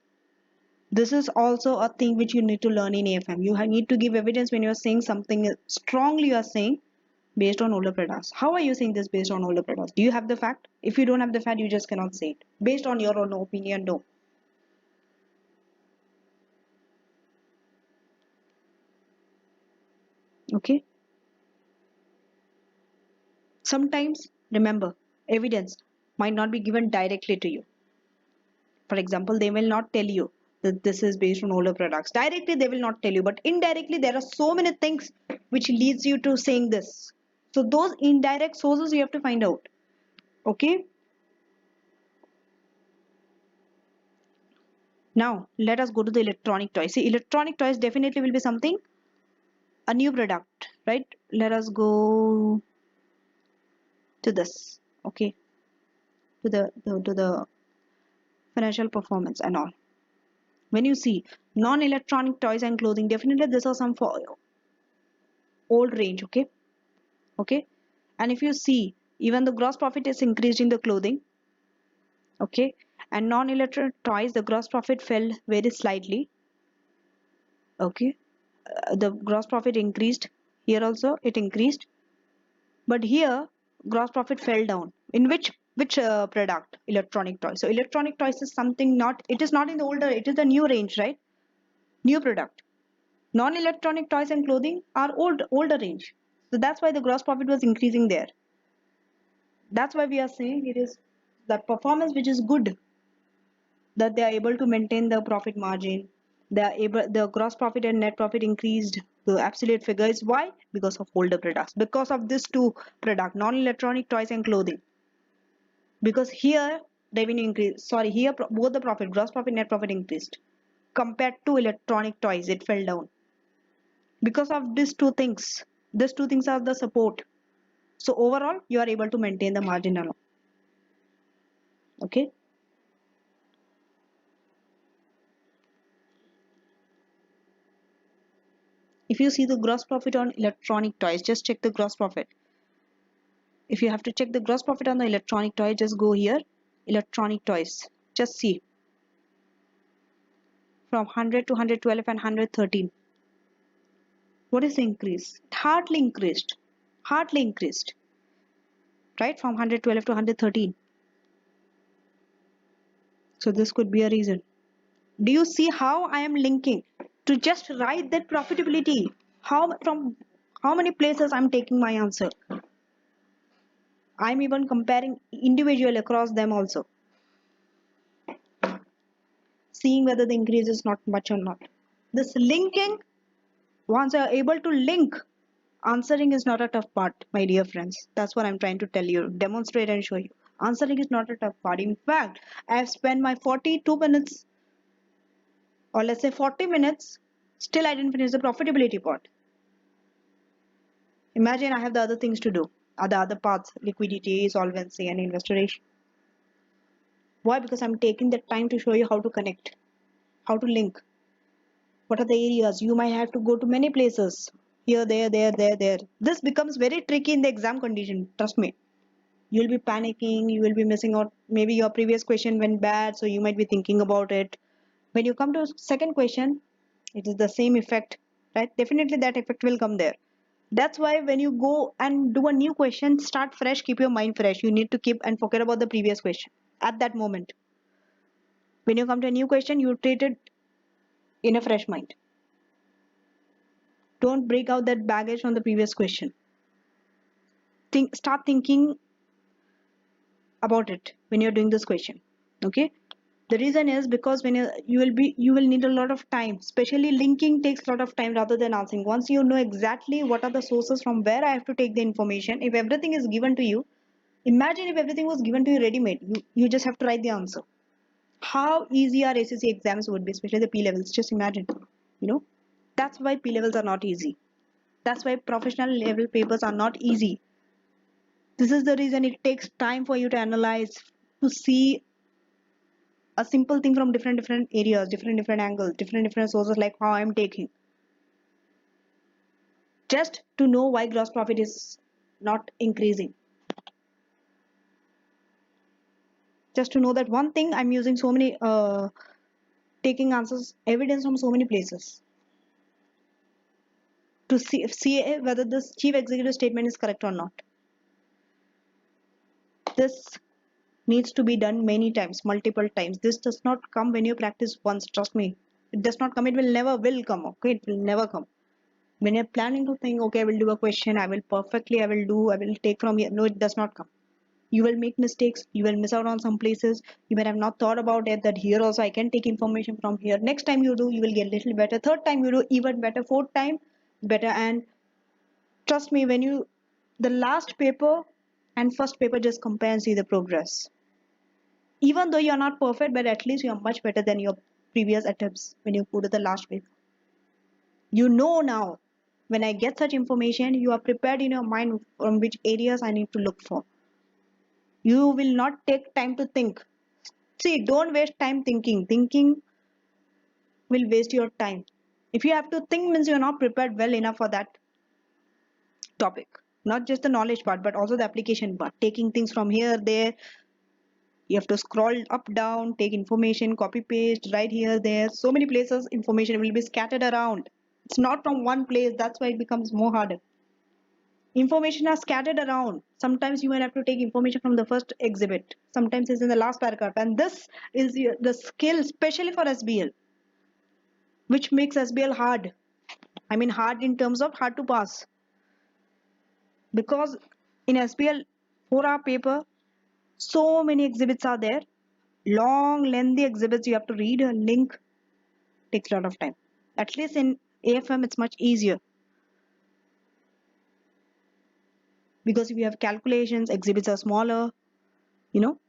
This is also a thing which you need to learn in AFM. You need to give evidence when you are saying something strongly. You are saying based on older products. How are you saying this based on older products? Do you have the fact? If you don't have the fact, you just cannot say it. Based on your own opinion, no. Okay. Sometimes, remember, evidence might not be given directly to you. For example, they will not tell you that this is based on older products. Directly, they will not tell you, but indirectly, there are so many things which leads you to saying this. So those indirect sources you have to find out. Okay. Now let us go to the electronic toys. See, electronic toys definitely will be something, a new product, right? Let us go to this. Okay. To the financial performance and all. When you see non-electronic toys and clothing, definitely these are some for old range. Okay, and if you see, even the gross profit is increased in the clothing. Okay, and non-electronic toys, the gross profit fell very slightly. Okay, the gross profit increased. Here also it increased, but here gross profit fell down. In which product? Electronic toys. So electronic toys is something, not, it is not in the older, it is the new range, right? New product. Non-electronic toys and clothing are older range. So that's why the gross profit was increasing there. That's why we are saying it is that performance which is good, that they are able to maintain the profit margin. They are able, the gross profit and net profit increased. The absolute figure is why? Because of older products. Because of these two product, non-electronic toys and clothing. Because here revenue increased. Sorry, here both the profit, gross profit, net profit increased. Compared to electronic toys, it fell down. Because of these two things. These two things are the support. So overall, you are able to maintain the margin alone. Okay. If you see the gross profit on electronic toys, just check the gross profit. If you have to check the gross profit on the electronic toy, just go here, electronic toys. Just see from 100 to 112 and 113. What is the increase? It hardly increased. Hardly increased. Right? From 112 to 113. So this could be a reason. Do you see how I am linking to just write that profitability? From how many places I'm taking my answer? I'm even comparing individual across them also. Seeing whether the increase is not much or not. This linking, once you are able to link, answering is not a tough part, my dear friends. That's what I'm trying to tell you, demonstrate and show you. Answering is not a tough part. In fact, I have spent my 42 minutes, or let's say 40 minutes, still I didn't finish the profitability part. Imagine I have the other things to do, the other parts, liquidity, solvency, and investor ratio. Why? Because I'm taking the time to show you how to connect, how to link. What are the areas? You might have to go to many places. Here, there. This becomes very tricky in the exam condition. Trust me. You'll be panicking. You will be missing out. Maybe your previous question went bad, so you might be thinking about it. When you come to second question, it is the same effect, right? Definitely that effect will come there. That's why when you go and do a new question, start fresh, keep your mind fresh. You need to keep and forget about the previous question at that moment. When you come to a new question, you treat it in a fresh mind. Don't break out that baggage from the previous question. Start thinking about it when you're doing this question. Okay. The reason is because when you will need a lot of time, especially linking takes a lot of time rather than answering. Once you know exactly what are the sources from where I have to take the information, if everything is given to you, imagine if everything was given to you ready made. You just have to write the answer. How easy our ACC exams would be, especially the P levels. Just imagine. You know, that's why P levels are not easy. That's why professional level papers are not easy. This is the reason it takes time for you to analyze, to see a simple thing from different areas, different angles, different sources, like how I'm taking. Just to know why gross profit is not increasing. Just to know that one thing, I'm using so many taking answers, evidence from so many places to see whether this chief executive statement is correct or not. This needs to be done many times, multiple times. This does not come when you practice once, trust me. It does not come, it will never will come, okay? It will never come. When you're planning to think, okay, I will do a question, I will take from here. No, it does not come. You will make mistakes, you will miss out on some places. You might have not thought about it, that here also I can take information from here. Next time you do, you will get a little better. Third time you do, even better. Fourth time, better. And trust me, when you, the last paper and first paper, just compare and see the progress. Even though you're not perfect, but at least you're much better than your previous attempts when you go to the last paper. You know now, when I get such information, you are prepared in your mind from which areas I need to look for. You will not take time to think. See, don't waste time thinking. Thinking will waste your time. If you have to think, means you're not prepared well enough for that. topic, not just the knowledge part but also the application part, taking things from here there. You have to scroll up down, take information, copy paste right here there, so many places information will be scattered around. It's not from one place, that's why it becomes more harder. Information are scattered around. Sometimes you might have to take information from the first exhibit, sometimes it's in the last paragraph, and this is the skill especially for SBL, which makes SBL hard. I mean hard in terms of hard to pass, because in SBL 4-hour paper so many exhibits are there, long lengthy exhibits you have to read a link, takes a lot of time. At least in AFM it's much easier because if you have calculations, exhibits are smaller, you know.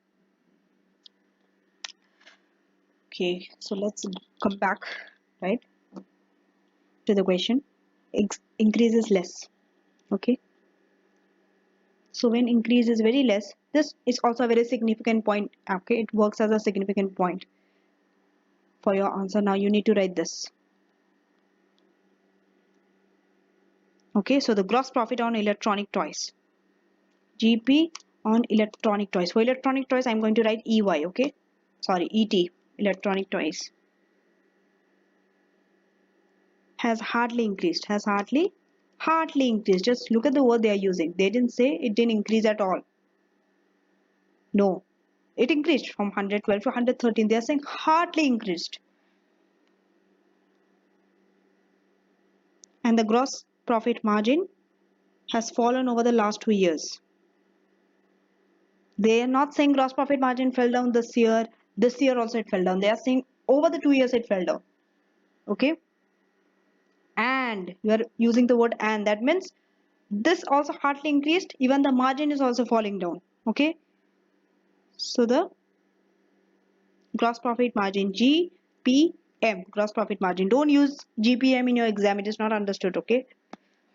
Okay, so let's come back right to the question. Increase is less. Okay, so when increase is very less, this is also a very significant point. Okay, it works as a significant point for your answer. Now you need to write this. Okay, so the gross profit on electronic toys, GP on electronic toys. For electronic toys I'm going to write EY. Okay, sorry, ET, electronic toys, has hardly increased, has hardly increased. Just look at the word they are using. They didn't say it didn't increase at all. No, it increased from 112 to 113. They are saying hardly increased. And the gross profit margin has fallen over the last 2 years. They are not saying gross profit margin fell down this year. This year also it fell down. They are saying over the 2 years it fell down. Okay. And you are using the word and. That means this also hardly increased. Even the margin is also falling down. Okay. So the gross profit margin, GPM, gross profit margin. Don't use GPM in your exam. It is not understood. Okay.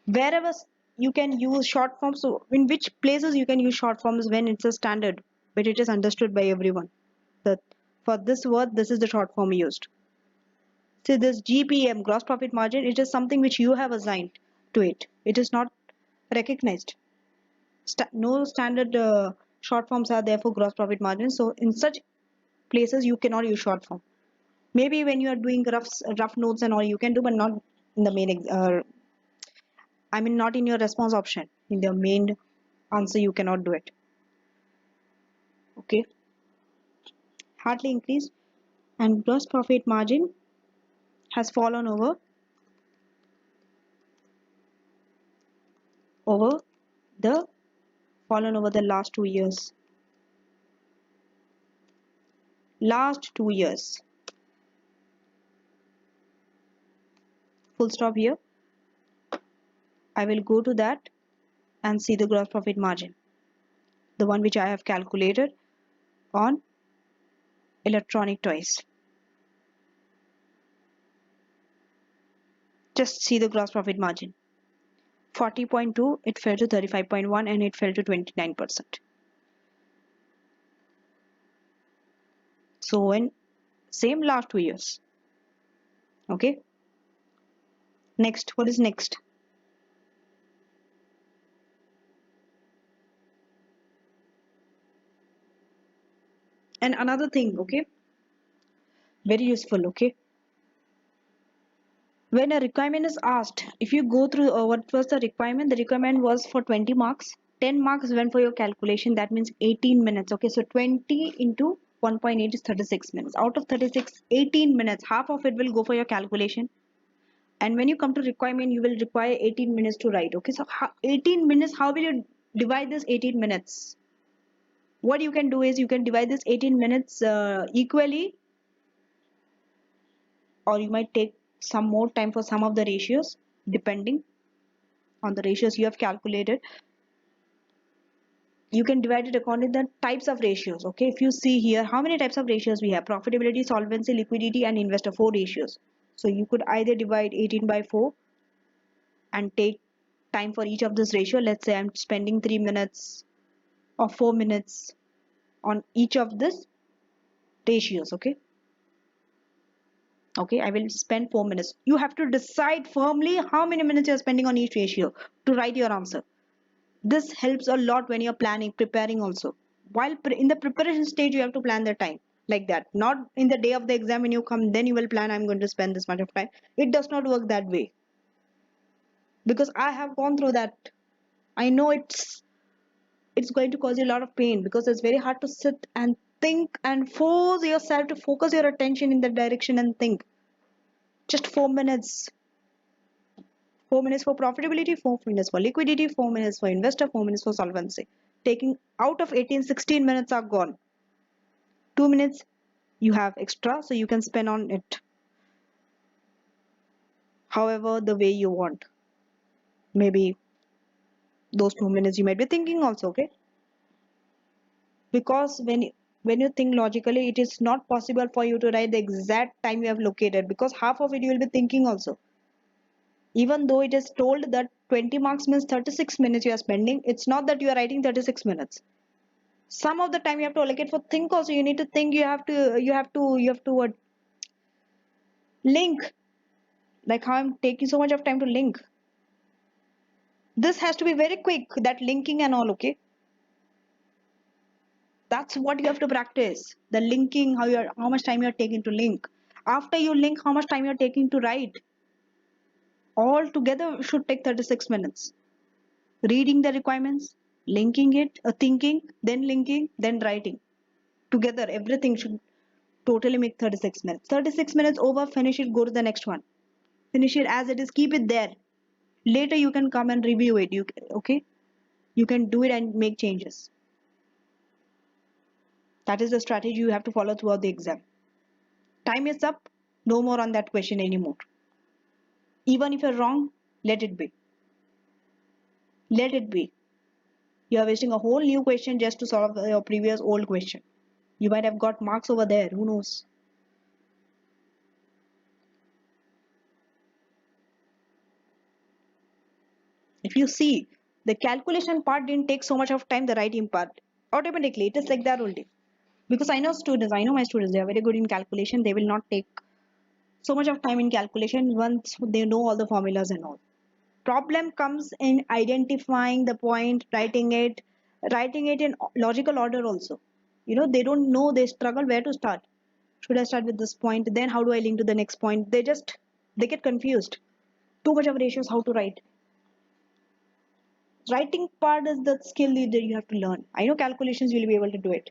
Wherever you can use short forms, so in which places you can use short forms when it's a standard, but it is understood by everyone. That for this word, this is the short form used. So this GPM, gross profit margin, it is something which you have assigned to it. It is not recognized. No standard short forms are there for gross profit margin. So in such places, you cannot use short form. Maybe when you are doing rough notes and all, you can do, but not in the main. I mean, not in your response option. In the main answer, you cannot do it. Okay. Hardly increased, and gross profit margin has fallen over the last 2 years. Last 2 years. Full stop here. I will go to that and see the gross profit margin, the one which I have calculated on electronic toys. Just see the gross profit margin. 40.2, it fell to 35.1 and it fell to 29%. So in same last 2 years. Okay. Next, what is next? And another thing, okay, very useful. Okay, when a requirement is asked, if you go through what was the requirement was for 20 marks. 10 marks went for your calculation, that means 18 minutes. Okay, so 20 into 1.8 is 36 minutes. Out of 36, 18 minutes, half of it will go for your calculation. And when you come to requirement, you will require 18 minutes to write. Okay, so 18 minutes, how will you divide this 18 minutes? What you can do is you can divide this 18 minutes equally, or you might take some more time for some of the ratios depending on the ratios you have calculated. You can divide it according to the types of ratios. Okay, if you see here, how many types of ratios we have? Profitability, solvency, liquidity, and investor, 4 ratios. So you could either divide 18 by 4 and take time for each of this ratio. Let's say I'm spending 3 minutes or 4 minutes on each of this ratios. Okay, Okay, I will spend 4 minutes. You have to decide firmly how many minutes you're spending on each ratio to write your answer. This helps a lot when you're planning, preparing also. While in the preparation stage, you have to plan the time like that. Not in the day of the exam when you come, then you will plan, I'm going to spend this much of time. It does not work that way. Because I have gone through that. I know it's going to cause you a lot of pain because it's very hard to sit and think and force yourself to focus your attention in that direction and think. Just 4 minutes. 4 minutes for profitability, 4 minutes for liquidity, 4 minutes for investor, 4 minutes for solvency. Taking out of 18, 16 minutes are gone. 2 minutes you have extra, so you can spend on it however the way you want. Maybe those 2 minutes you might be thinking also, okay? Because when you think logically, it is not possible for you to write the exact time you have located, because half of it you will be thinking also. Even though it is told that 20 marks means 36 minutes you are spending, it's not that you are writing 36 minutes. Some of the time you have to allocate for think also. You need to think, you have to link, like how I'm taking so much of time to link. This has to be very quick, that linking and all, okay? That's what you have to practice. The linking, how much time you're taking to link. After you link, how much time you're taking to write. All together should take 36 minutes. Reading the requirements, linking it, thinking, then linking, then writing. Together, everything should totally make 36 minutes. 36 minutes over, finish it, go to the next one. Finish it as it is, keep it there. Later you can come and review it. Okay? You can do it and make changes. That is the strategy you have to follow throughout the exam. Time is up, no more on that question anymore. Even if you're wrong, let it be. Let it be. You are wasting a whole new question just to solve your previous old question. You might have got marks over there, who knows? If you see, the calculation part didn't take so much of time, the writing part. Automatically, it is like that only. Because I know my students, they are very good in calculation. They will not take so much of time in calculation once they know all the formulas and all. Problem comes in identifying the point, writing it in logical order also. They don't know, they struggle where to start. Should I start with this point? Then how do I link to the next point? They get confused. Too much of ratios, how to write. Writing part is the skill that you have to learn. I know calculations you'll be able to do it.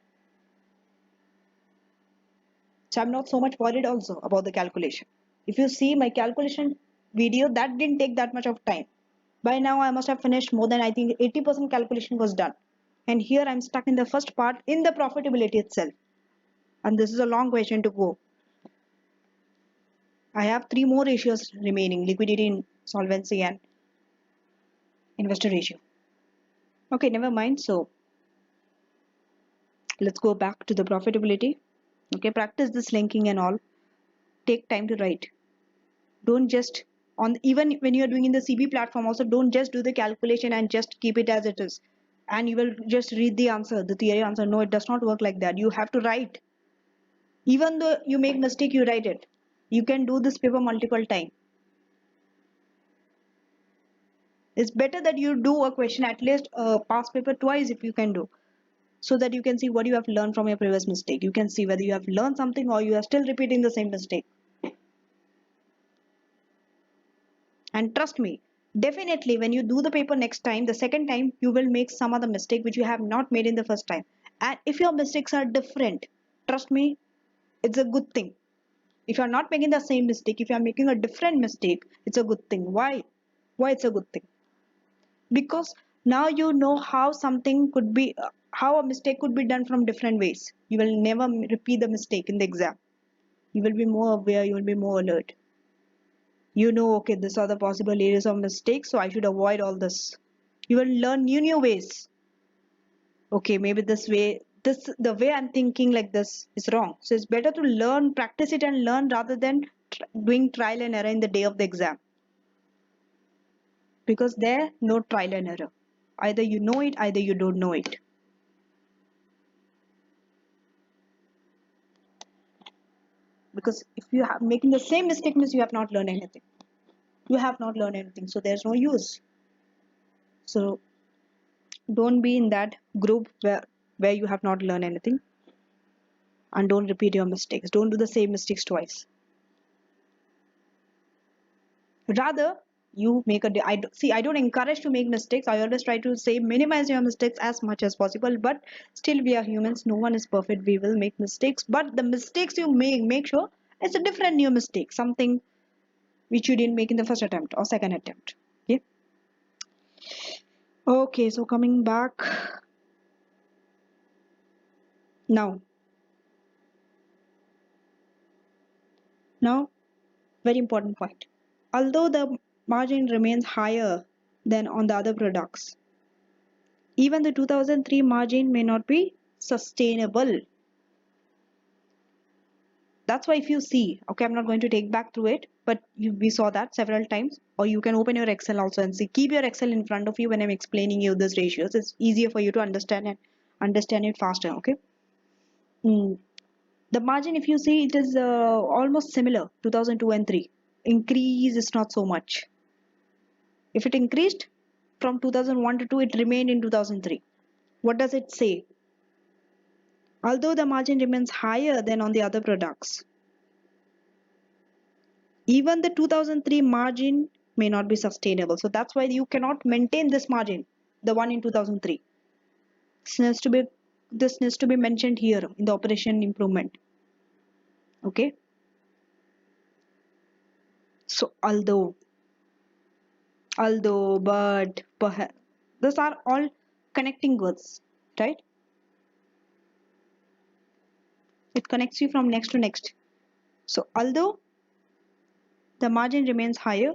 So I'm not so much worried also about the calculation. If you see my calculation video, that didn't take that much of time. By now I must have finished more than, I think, 80% calculation was done. And here I'm stuck in the first part in the profitability itself. And this is a long question to go. I have 3 more ratios remaining: liquidity, solvency, and investor ratio. Okay, never mind. So let's go back to the profitability. Okay, practice this linking and all. Take time to write. Don't just even when you're doing in the CB platform also, don't just do the calculation and just keep it as it is. And you will just read the answer, the theory answer. No, it does not work like that. You have to write. Even though you make mistake, you write it. You can do this paper multiple times. It's better that you do a question at least past paper twice if you can do, so that you can see what you have learned from your previous mistake. You can see whether you have learned something or you are still repeating the same mistake. And trust me, definitely when you do the paper next time, the second time, you will make some other mistake which you have not made in the first time. And if your mistakes are different, trust me, it's a good thing. If you are not making the same mistake, if you are making a different mistake, it's a good thing. Why? Why it's a good thing? Because now you know how something could be, how a mistake could be done from different ways. You will never repeat the mistake in the exam. You will be more aware, you will be more alert. Okay, these are the possible areas of mistake, so I should avoid all this. You will learn new ways. Okay, maybe the way I'm thinking like this is wrong. So it's better to learn, practice it and learn rather than doing trial and error in the day of the exam. Because there, no trial and error. Either you know it, either you don't know it. because if you have making the same mistake means you have not learned anything. You have not learned anything, so there's no use. So don't be in that group where you have not learned anything, and don't repeat your mistakes. Don't do the same mistakes twice. Rather, you make a I don't encourage to make mistakes. I always try to say minimize your mistakes as much as possible, but still we are humans, no one is perfect, we will make mistakes, but the mistakes you make sure it's a different new mistake, something which you didn't make in the first attempt or second attempt. Okay, okay, so coming back now, very important point. Although the margin remains higher than on the other products, even the 2003 margin may not be sustainable. That's why if you see, okay, I'm not going to take back through it, but we saw that several times, or you can open your Excel also and see. Keep your Excel in front of you when I'm explaining you these ratios. It's easier for you to understand and understand it faster. Okay. The margin, if you see, it is almost similar 2002 and 3. Increase is not so much. If it increased from 2001 to 2, it remained in 2003. What does it say? Although the margin remains higher than on the other products, even the 2003 margin may not be sustainable. So that's why you cannot maintain this margin, the one in 2003. This needs to be mentioned here in the operation improvement. Okay. So although, but, perhaps, these are all connecting words, right? It connects you from next to next. So although the margin remains higher,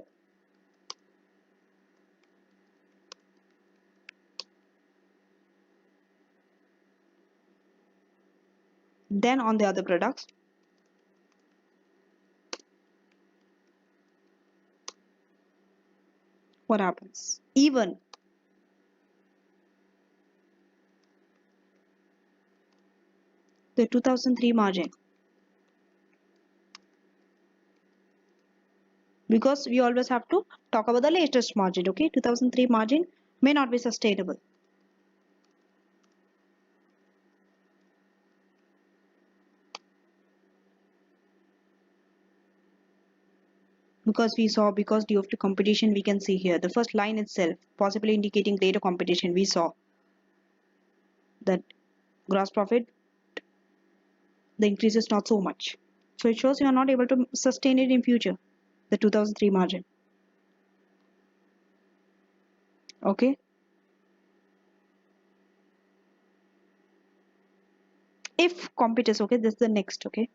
than on the other products, what happens? Even the 2003 margin, because we always have to talk about the latest margin. Okay, 2003 margin may not be sustainable. Because due to competition, we can see here the first line itself possibly indicating greater competition. We saw that gross profit, the increase is not so much, so it shows you are not able to sustain it in future, the 2003 margin. Okay, if competitors, okay, this is the next. Okay,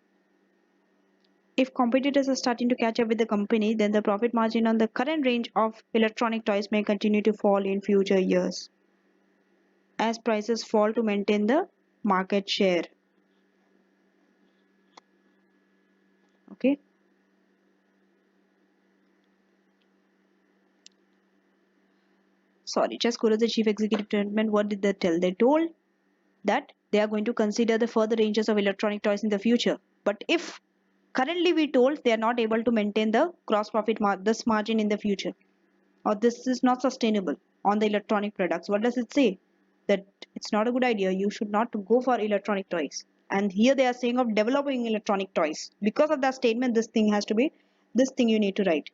if competitors are starting to catch up with the company, then the profit margin on the current range of electronic toys may continue to fall in future years as prices fall to maintain the market share. Okay, sorry, just go to the chief executive statement. What did they tell? They told that they are going to consider the further ranges of electronic toys in the future. But if currently we told they are not able to maintain the gross profit this margin in the future, or this is not sustainable on the electronic products, what does it say? That it's not a good idea. You should not go for electronic toys. And here they are saying of developing electronic toys. Because of that statement, this thing has to be, this thing you need to write.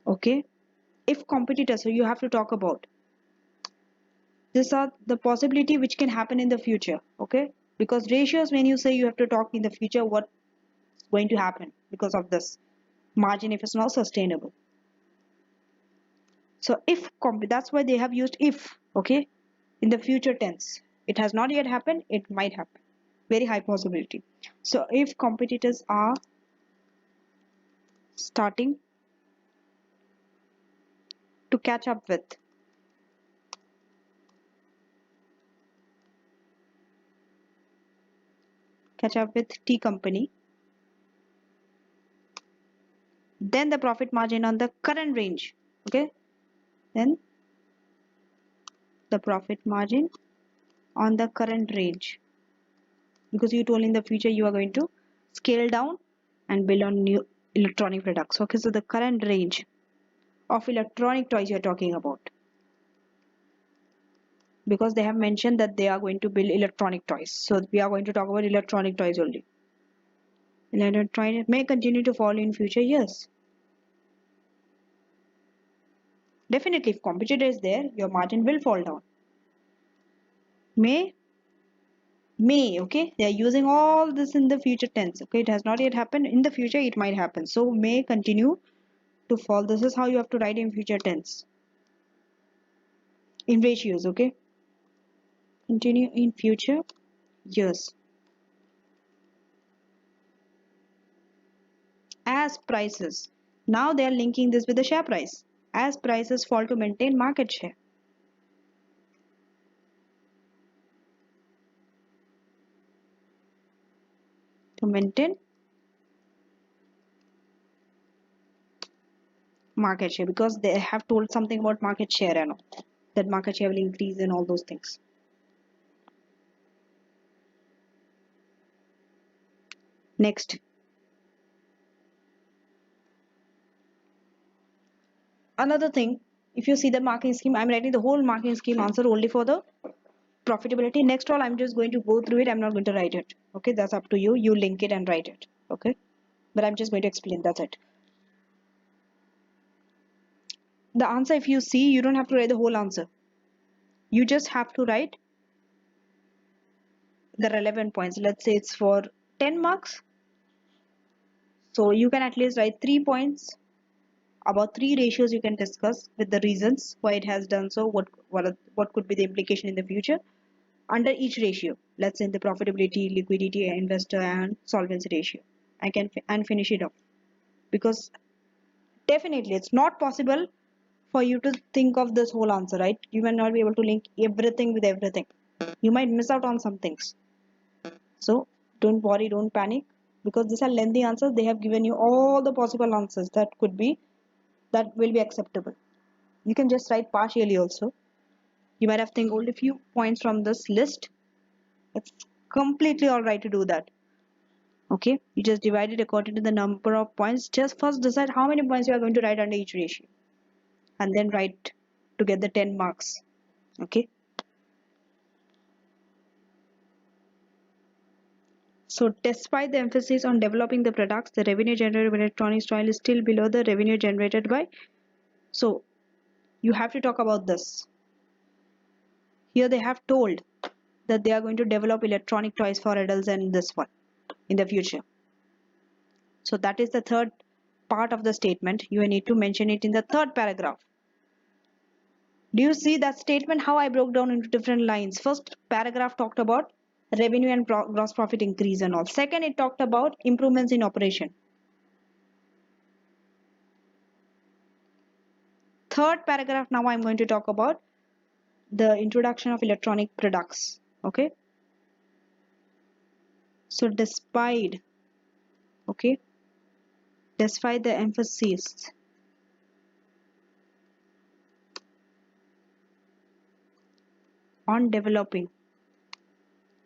Okay. If competitors, so you have to talk about, these are the possibility which can happen in the future. Okay, because ratios, when you say you have to talk in the future what's going to happen because of this margin if it's not sustainable. So if that's why they have used if. Okay, in the future tense, it has not yet happened, it might happen, very high possibility. So if competitors are starting to catch up with T company, then the profit margin on the current range, okay, then the profit margin on the current range, because you told in the future you are going to scale down and build on new electronic products. Okay, so the current range of electronic toys you're talking about, because they have mentioned that they are going to build electronic toys. So we are going to talk about electronic toys only. Electronic may continue to fall in future years. Definitely, if competitor is there, your margin will fall down. May, okay, they are using all this in the future tense. Okay, it has not yet happened. In the future, it might happen. So may continue to fall. This is how you have to write in future tense. In ratios, okay. Continue in future years. As prices. Now they are linking this with the share price. As prices fall to maintain market share. To maintain market share, because they have told something about market share and all. That market share will increase and all those things. Next. Another thing, if you see the marking scheme, I'm writing the whole marking scheme answer only for the profitability. Next all, I'm just going to go through it. I'm not going to write it. Okay, that's up to you. You link it and write it. Okay, but I'm just going to explain. That's it. The answer, if you see, you don't have to write the whole answer. You just have to write the relevant points. Let's say it's for 10 marks. So you can at least write 3 points. About 3 ratios you can discuss with the reasons why it has done so, what could be the implication in the future under each ratio. Let's say the profitability, liquidity, investor, and solvency ratio. I can finish it off, because definitely it's not possible for you to think of this whole answer, right? You may not be able to link everything with everything. You might miss out on some things. So don't worry, don't panic, because these are lengthy answers. They have given you all the possible answers that will be acceptable. You can just write partially also. You might have think only few points from this list. It's completely alright to do that. Okay, you just divide it according to the number of points. Just first decide how many points you are going to write under each ratio, and then write to get the 10 marks. Okay, so despite the emphasis on developing the products, the revenue generated by electronics toil is still below the revenue generated by. So you have to talk about this. Here they have told that they are going to develop electronic toys for adults and this one in the future. So that is the third part of the statement. You need to mention it in the third paragraph. Do you see that statement, how I broke down into different lines? First paragraph talked about revenue and gross profit increase and all. Second, it talked about improvements in operation. Third paragraph, now I'm going to talk about the introduction of electronic products. Okay. So despite the emphasis on developing,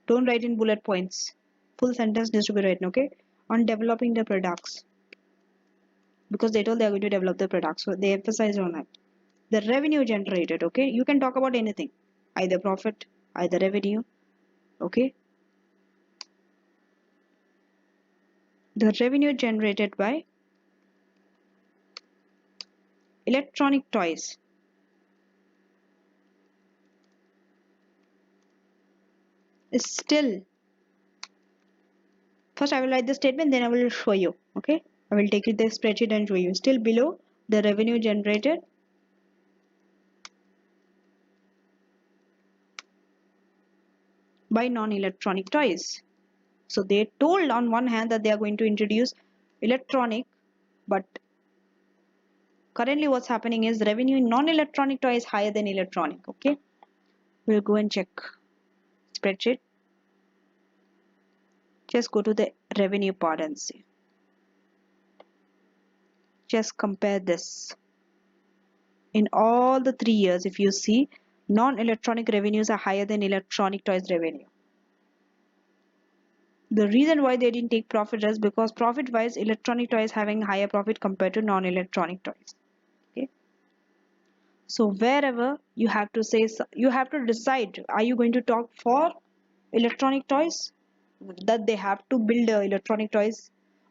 don't write in bullet points, full sentence needs to be written, okay, on developing the products, because they told they are going to develop the products, so they emphasize on that. The revenue generated, okay, you can talk about anything, either profit, either revenue, okay. The revenue generated by electronic toys is still, first I will write the statement, then I will show you, okay. I will take it the spreadsheet and show you, still below the revenue generated by non-electronic toys. So they told on one hand that they are going to introduce electronic, but currently what's happening is revenue in non-electronic toy is higher than electronic. Okay, we'll go and check spreadsheet. Just go to the revenue part and see. Just compare this. In all the 3 years, if you see, non-electronic revenues are higher than electronic toys revenue. The reason why they didn't take profit is because profit-wise, electronic toys having higher profit compared to non-electronic toys. Okay. So wherever you have to say, you have to decide, are you going to talk for electronic toys, that they have to build electronic toys,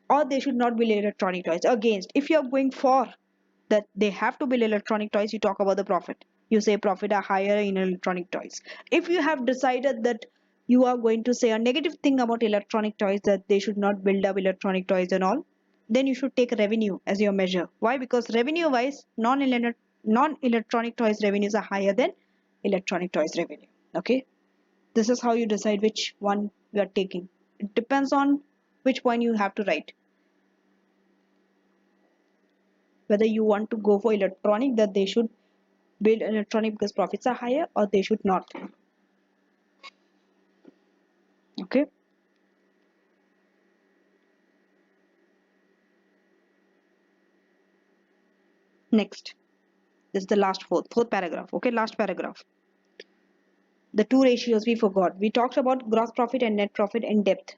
or they should not build electronic toys? Against, if you are going for that they have to build electronic toys, you talk about the profit. You say profit are higher in electronic toys. If you have decided that you are going to say a negative thing about electronic toys, that they should not build up electronic toys and all, then you should take revenue as your measure. Why? Because revenue wise, non-electronic toys revenues are higher than electronic toys revenue. Okay, this is how you decide which one you are taking. It depends on which point you have to write, whether you want to go for electronic, that they should build electronic because profits are higher, or they should not. Okay, next, this is the last fourth paragraph. Okay, last paragraph. The two ratios we forgot. We talked about gross profit and net profit in depth,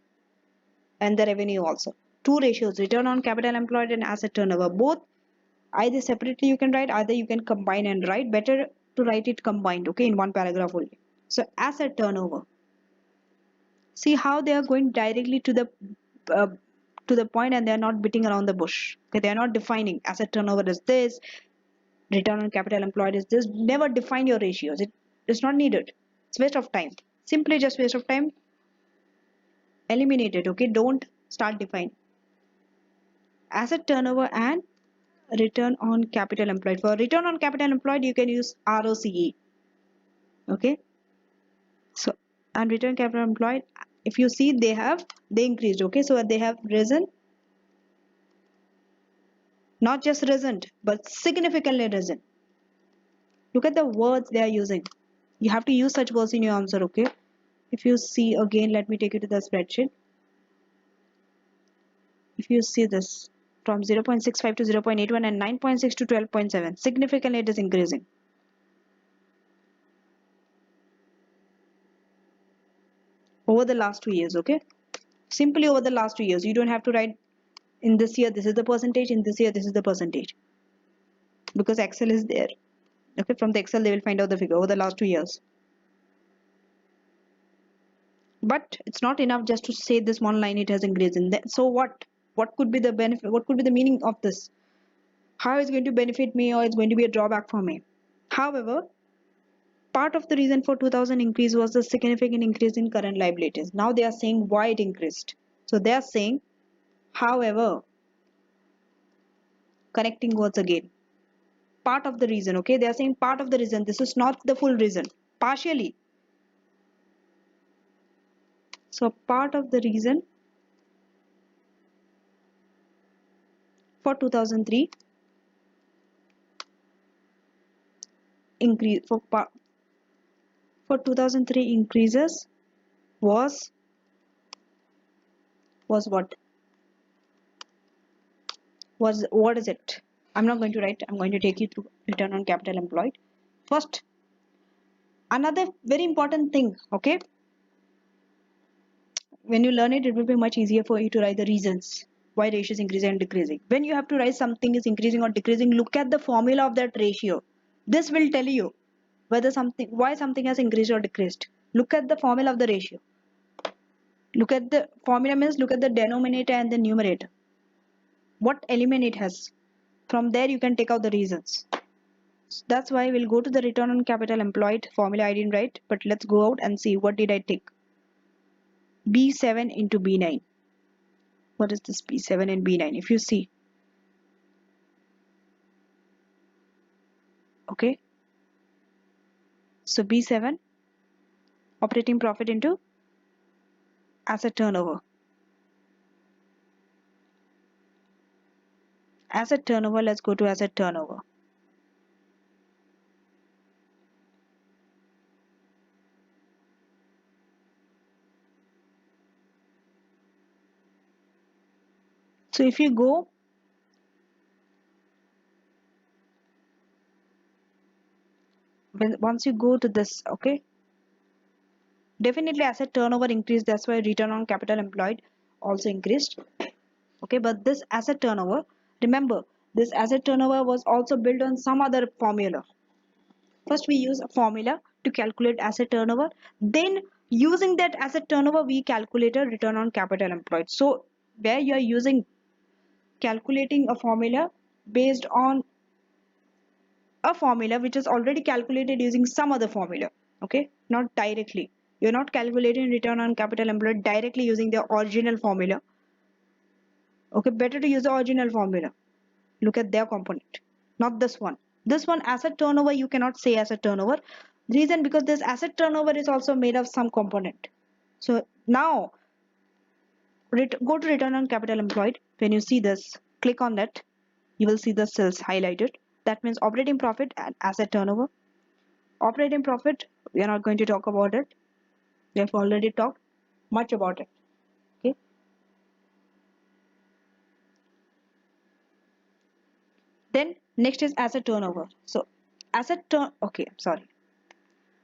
and the revenue also. Two ratios, return on capital employed and asset turnover. Both either separately you can write, either you can combine and write. Better to write it combined, okay, in one paragraph only. So asset turnover. See how they are going directly uh, to the point, and they are not beating around the bush. Okay, they are not defining asset turnover is this, return on capital employed is this. Never define your ratios. It is not needed. It's waste of time. Simply just waste of time. Eliminate it. Okay, don't start defining. Asset turnover and return on capital employed. For return on capital employed, you can use ROCE. Okay, so and return capital employed, if you see, they increased. Okay, so they have risen, not just risen but significantly risen. Look at the words they are using. You have to use such words in your answer. Okay, if you see again, let me take you to the spreadsheet. If you see this, from 0.65 to 0.81 and 9.6 to 12.7, significantly it is increasing. Over the last 2 years. Okay, simply over the last 2 years. You don't have to write in this year this is the percentage, in this year this is the percentage, because Excel is there. Okay, from the Excel they will find out the figure over the last 2 years. But it's not enough just to say this one line it has increased in that. So what could be the benefit, what could be the meaning of this, how it's going to benefit me, or it's going to be a drawback for me? However, part of the reason for 2000 increase was the significant increase in current liabilities. Now they are saying why it increased. So they are saying, however, connecting words again, part of the reason. Okay, they are saying part of the reason, this is not the full reason, partially. So part of the reason for 2003 increase, for 2003 increases was what was, what is it? I'm not going to write, I'm going to take you through return on capital employed. First, another very important thing. Okay, when you learn it, it will be much easier for you to write the reasons why ratio is increasing and decreasing. When you have to write something is increasing or decreasing, look at the formula of that ratio. This will tell you whether something, why something has increased or decreased. Look at the formula of the ratio. Look at the formula, means look at the denominator and the numerator, what element it has. From there you can take out the reasons. That's why we'll go to the return on capital employed formula. I didn't write, but let's go out and see what did I take. B7 into B9. What is this B7 and B9? If you see, okay, so B7, operating profit into asset turnover. Asset turnover, let's go to asset turnover. So if you go, once you go to this, okay, Definitely asset turnover increased, that's why return on capital employed also increased. Okay, but this asset turnover, remember, this asset turnover was also built on some other formula. First we use a formula to calculate asset turnover, then using that asset turnover we calculate a return on capital employed. So where you are using calculating a formula based on a formula which is already calculated using some other formula, okay, not directly. You're not calculating return on capital employed directly using the original formula. Okay, better to use the original formula. Look at their component, not this one. This one asset turnover, you cannot say asset turnover. Reason, because this asset turnover is also made of some component. So now go to return on capital employed. When you see this, click on that, you will see the cells highlighted. That means operating profit and asset turnover. Operating profit, we are not going to talk about it. We have already talked much about it. Okay. Then next is asset turnover. So okay, sorry.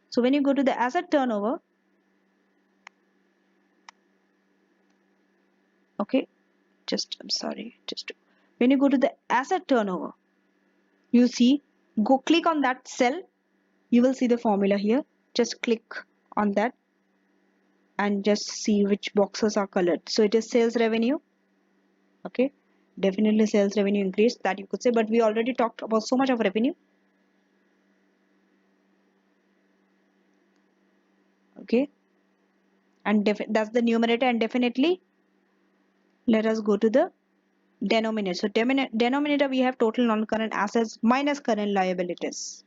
So when you go to the asset turnover, okay, I'm sorry, just when you go to the asset turnover, you see, go click on that cell, you will see the formula here. Just click on that and just see which boxes are colored. So it is sales revenue. Okay, definitely sales revenue increased, that you could say, but we already talked about so much of revenue. Okay, and that's the numerator, and definitely let us go to the denominator. So denominator we have total non-current assets minus current liabilities.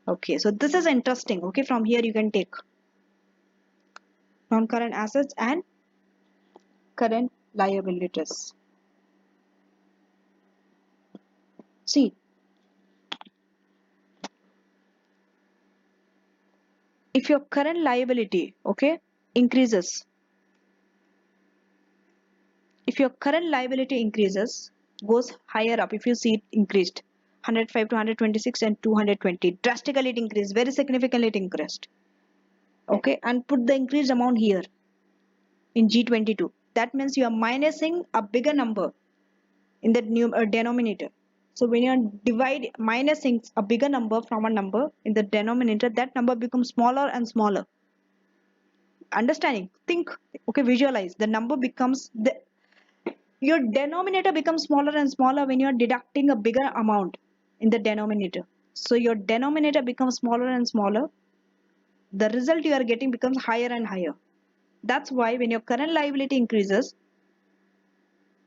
Okay, so this is interesting. Okay, from here you can take non-current assets and current liabilities. See, if your current liability, okay, increases, if your current liability increases, goes higher up, if you see it increased 105 to 126 and 220, drastically it increased, very significantly it increased. Okay, and put the increased amount here in G22. That means you are minusing a bigger number in the new denominator. So when you are minusing a bigger number from a number in the denominator, that number becomes smaller and smaller. Understanding? Think. Okay, visualize. The number becomes your denominator becomes smaller and smaller when you are deducting a bigger amount in the denominator. So your denominator becomes smaller and smaller. The result you are getting becomes higher and higher. That's why when your current liability increases,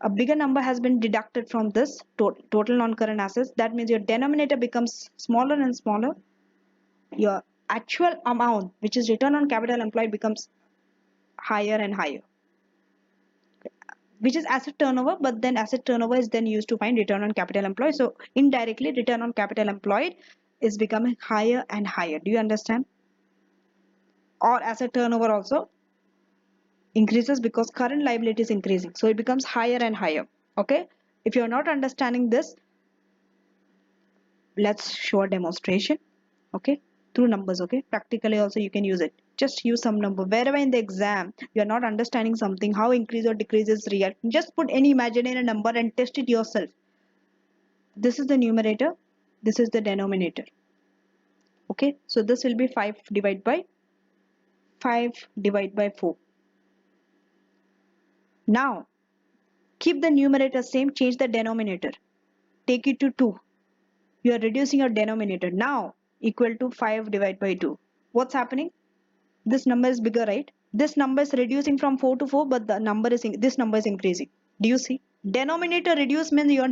a bigger number has been deducted from this total non-current assets. That means your denominator becomes smaller and smaller. Your actual amount, which is return on capital employed, becomes higher and higher, which is asset turnover. But then asset turnover is then used to find return on capital employed. So indirectly, return on capital employed is becoming higher and higher. Do you understand? Or asset turnover also increases because current liability is increasing, so it becomes higher and higher. Okay, if you're not understanding this, let's show a demonstration. Okay, through numbers. Okay, practically also you can use it. Just use some number wherever in the exam you're not understanding something, how increase or decrease is real, just put any imaginary number and test it yourself. This is the numerator, this is the denominator. Okay, so this will be 5 divided by 4. Now keep the numerator same, change the denominator, take it to 2. You are reducing your denominator, now equal to 5 divided by 2. What's happening? This number is bigger, right? This number is reducing from 4 to 4, but this number is increasing. Do you see? Denominator reduce means your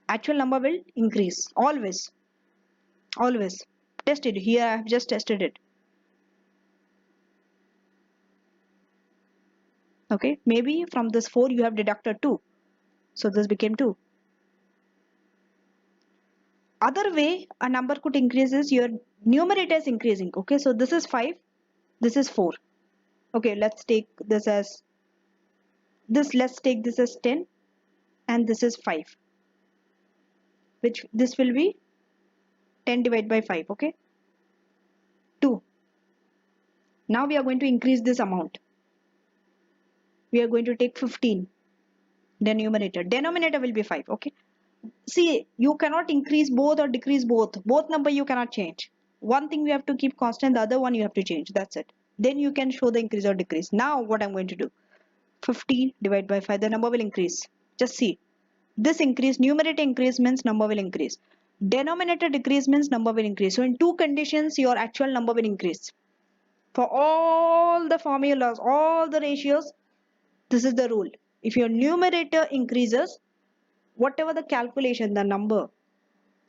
actual number will increase. Always. Always. Test it. Here I have just tested it. Okay. Maybe from this 4 you have deducted 2. So this became 2. Other way a number could increase is your numerator is increasing. Okay. So this is 5. This is 4. Okay. Let's take this as let's take this as 10 and this is 5, which this will be 10 divided by 5. Okay, 2. Now we are going to increase this amount. We are going to take 15. The numerator. Denominator will be 5. Okay. See, you cannot increase both or decrease both. Both number you cannot change. One thing you have to keep constant, the other one you have to change. That's it. Then you can show the increase or decrease. Now what I'm going to do? 15 divided by 5. The number will increase. Just see. This increase, numerator increase means number will increase. Denominator decrease means number will increase. So in two conditions, your actual number will increase. For all the formulas, all the ratios, this is the rule. If your numerator increases, whatever the calculation, the number,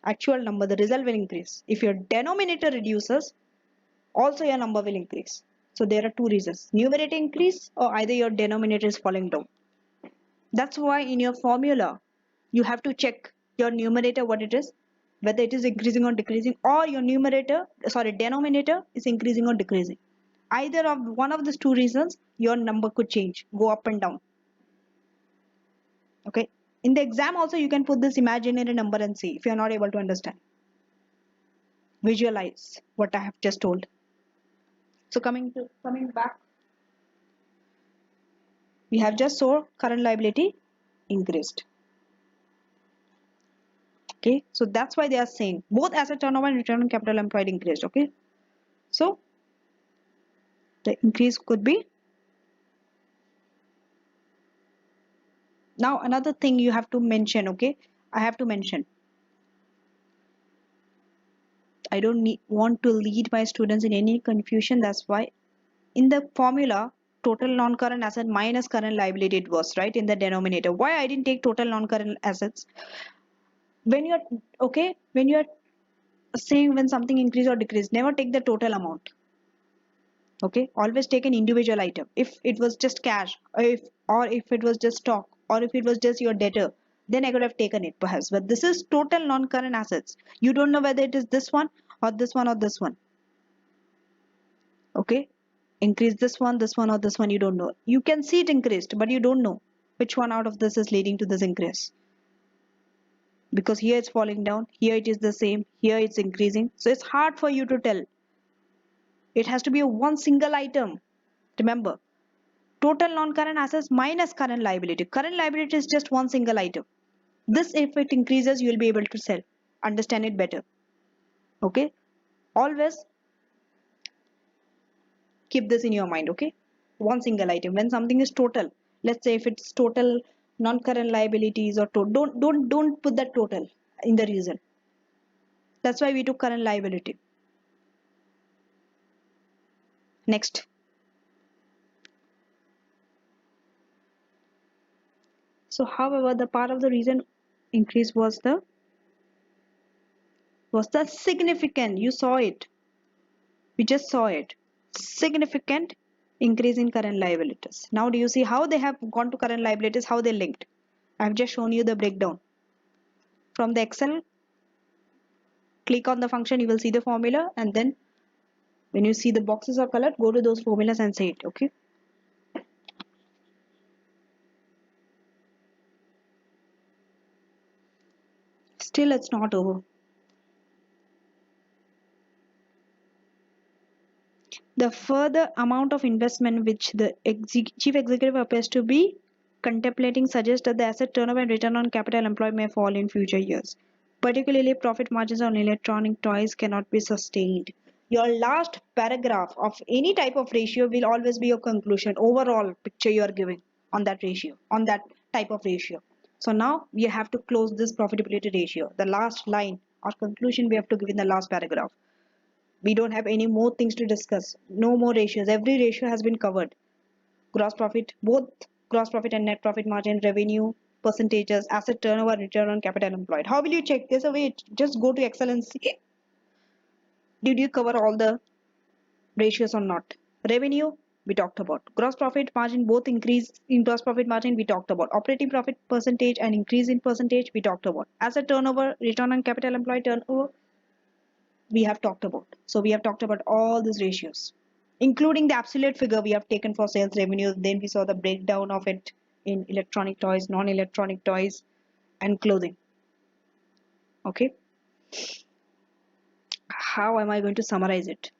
actual number, the result will increase. If your denominator reduces, also your number will increase. So there are two reasons. Numerator increase or either your denominator is falling down. That's why in your formula, you have to check your numerator what it is, whether it is increasing or decreasing, or your denominator is increasing or decreasing. Either of one of these two reasons, your number could change, go up and down. Okay. In the exam also, you can put this imaginary number and see if you are not able to understand. Visualize what I have just told. So coming back, we have just saw current liability increased. Okay, so that's why they are saying both asset turnover and return on capital employed increased. Okay, so the increase could be. Now another thing you have to mention. Okay, I have to mention. I don't want to lead my students in any confusion. That's why in the formula, total non-current asset minus current liability it was, right, in the denominator. Why I didn't take total non-current assets? When you're saying when something increase or decrease, never take the total amount. Okay, always take an individual item. If it was just cash, or if it was just stock, or if it was just your debtor, then I could have taken it perhaps. But this is total non-current assets. You don't know whether it is this one or this one or this one. Okay, increase this one or this one, you don't know. You can see it increased, but you don't know which one out of this is leading to this increase, because here it's falling down, here it is the same, here it's increasing. So it's hard for you to tell. It has to be a one single item. Remember, total non-current assets minus current liability. Current liability is just one single item. This, if it increases, you will be able to sell, understand it better. Okay, always keep this in your mind. Okay, one single item. When something is total, let's say if it's total non-current liabilities or don't put that total in the reason. That's why we took current liability. Next, so however the part of the reason increase was the significant, you saw it, we just saw it, significant increase in current liabilities. Now do you see how they have gone to current liabilities, how they linked? I've just shown you the breakdown from the Excel. Click on the function, you will see the formula, and then when you see the boxes are colored, go to those formulas and say it. Okay, still it's not over. The further amount of investment which the chief executive appears to be contemplating suggests that the asset turnover and return on capital employed may fall in future years. Particularly, profit margins on electronic toys cannot be sustained. Your last paragraph of any type of ratio will always be your conclusion, overall picture you are giving on that ratio, on that type of ratio. So now we have to close this profitability ratio. The last line or conclusion we have to give in the last paragraph. We don't have any more things to discuss. No more ratios. Every ratio has been covered. Gross profit, both gross profit and net profit margin, revenue, percentages, asset turnover, return on capital employed. How will you check this away? Just go to Excel and see. Did you cover all the ratios or not? Revenue, we talked about. Gross profit margin, both increase in gross profit margin, we talked about. Operating profit percentage and increase in percentage, we talked about. Asset turnover, return on capital employed, turnover, we have talked about. So we have talked about all these ratios, including the absolute figure we have taken for sales revenue. Then we saw the breakdown of it in electronic toys, non-electronic toys, and clothing. Okay. How am I going to summarize it?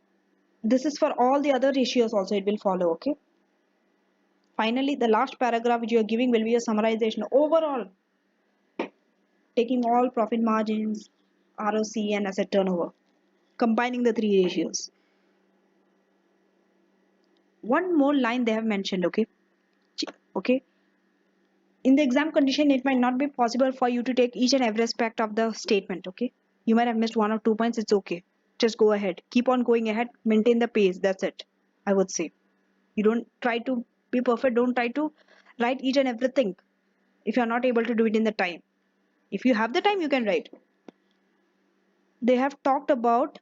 This is for all the other ratios also it will follow. Okay. Finally, the last paragraph which you are giving will be a summarization overall, taking all profit margins, ROC and asset turnover, combining the three ratios. One more line they have mentioned. Okay. Okay. In the exam condition, it might not be possible for you to take each and every aspect of the statement. Okay. You might have missed 1 or 2 points. It's okay. Just go ahead. Keep on going ahead. Maintain the pace. That's it. I would say. You don't try to be perfect. Don't try to write each and everything if you are not able to do it in the time. If you have the time, you can write. They have talked about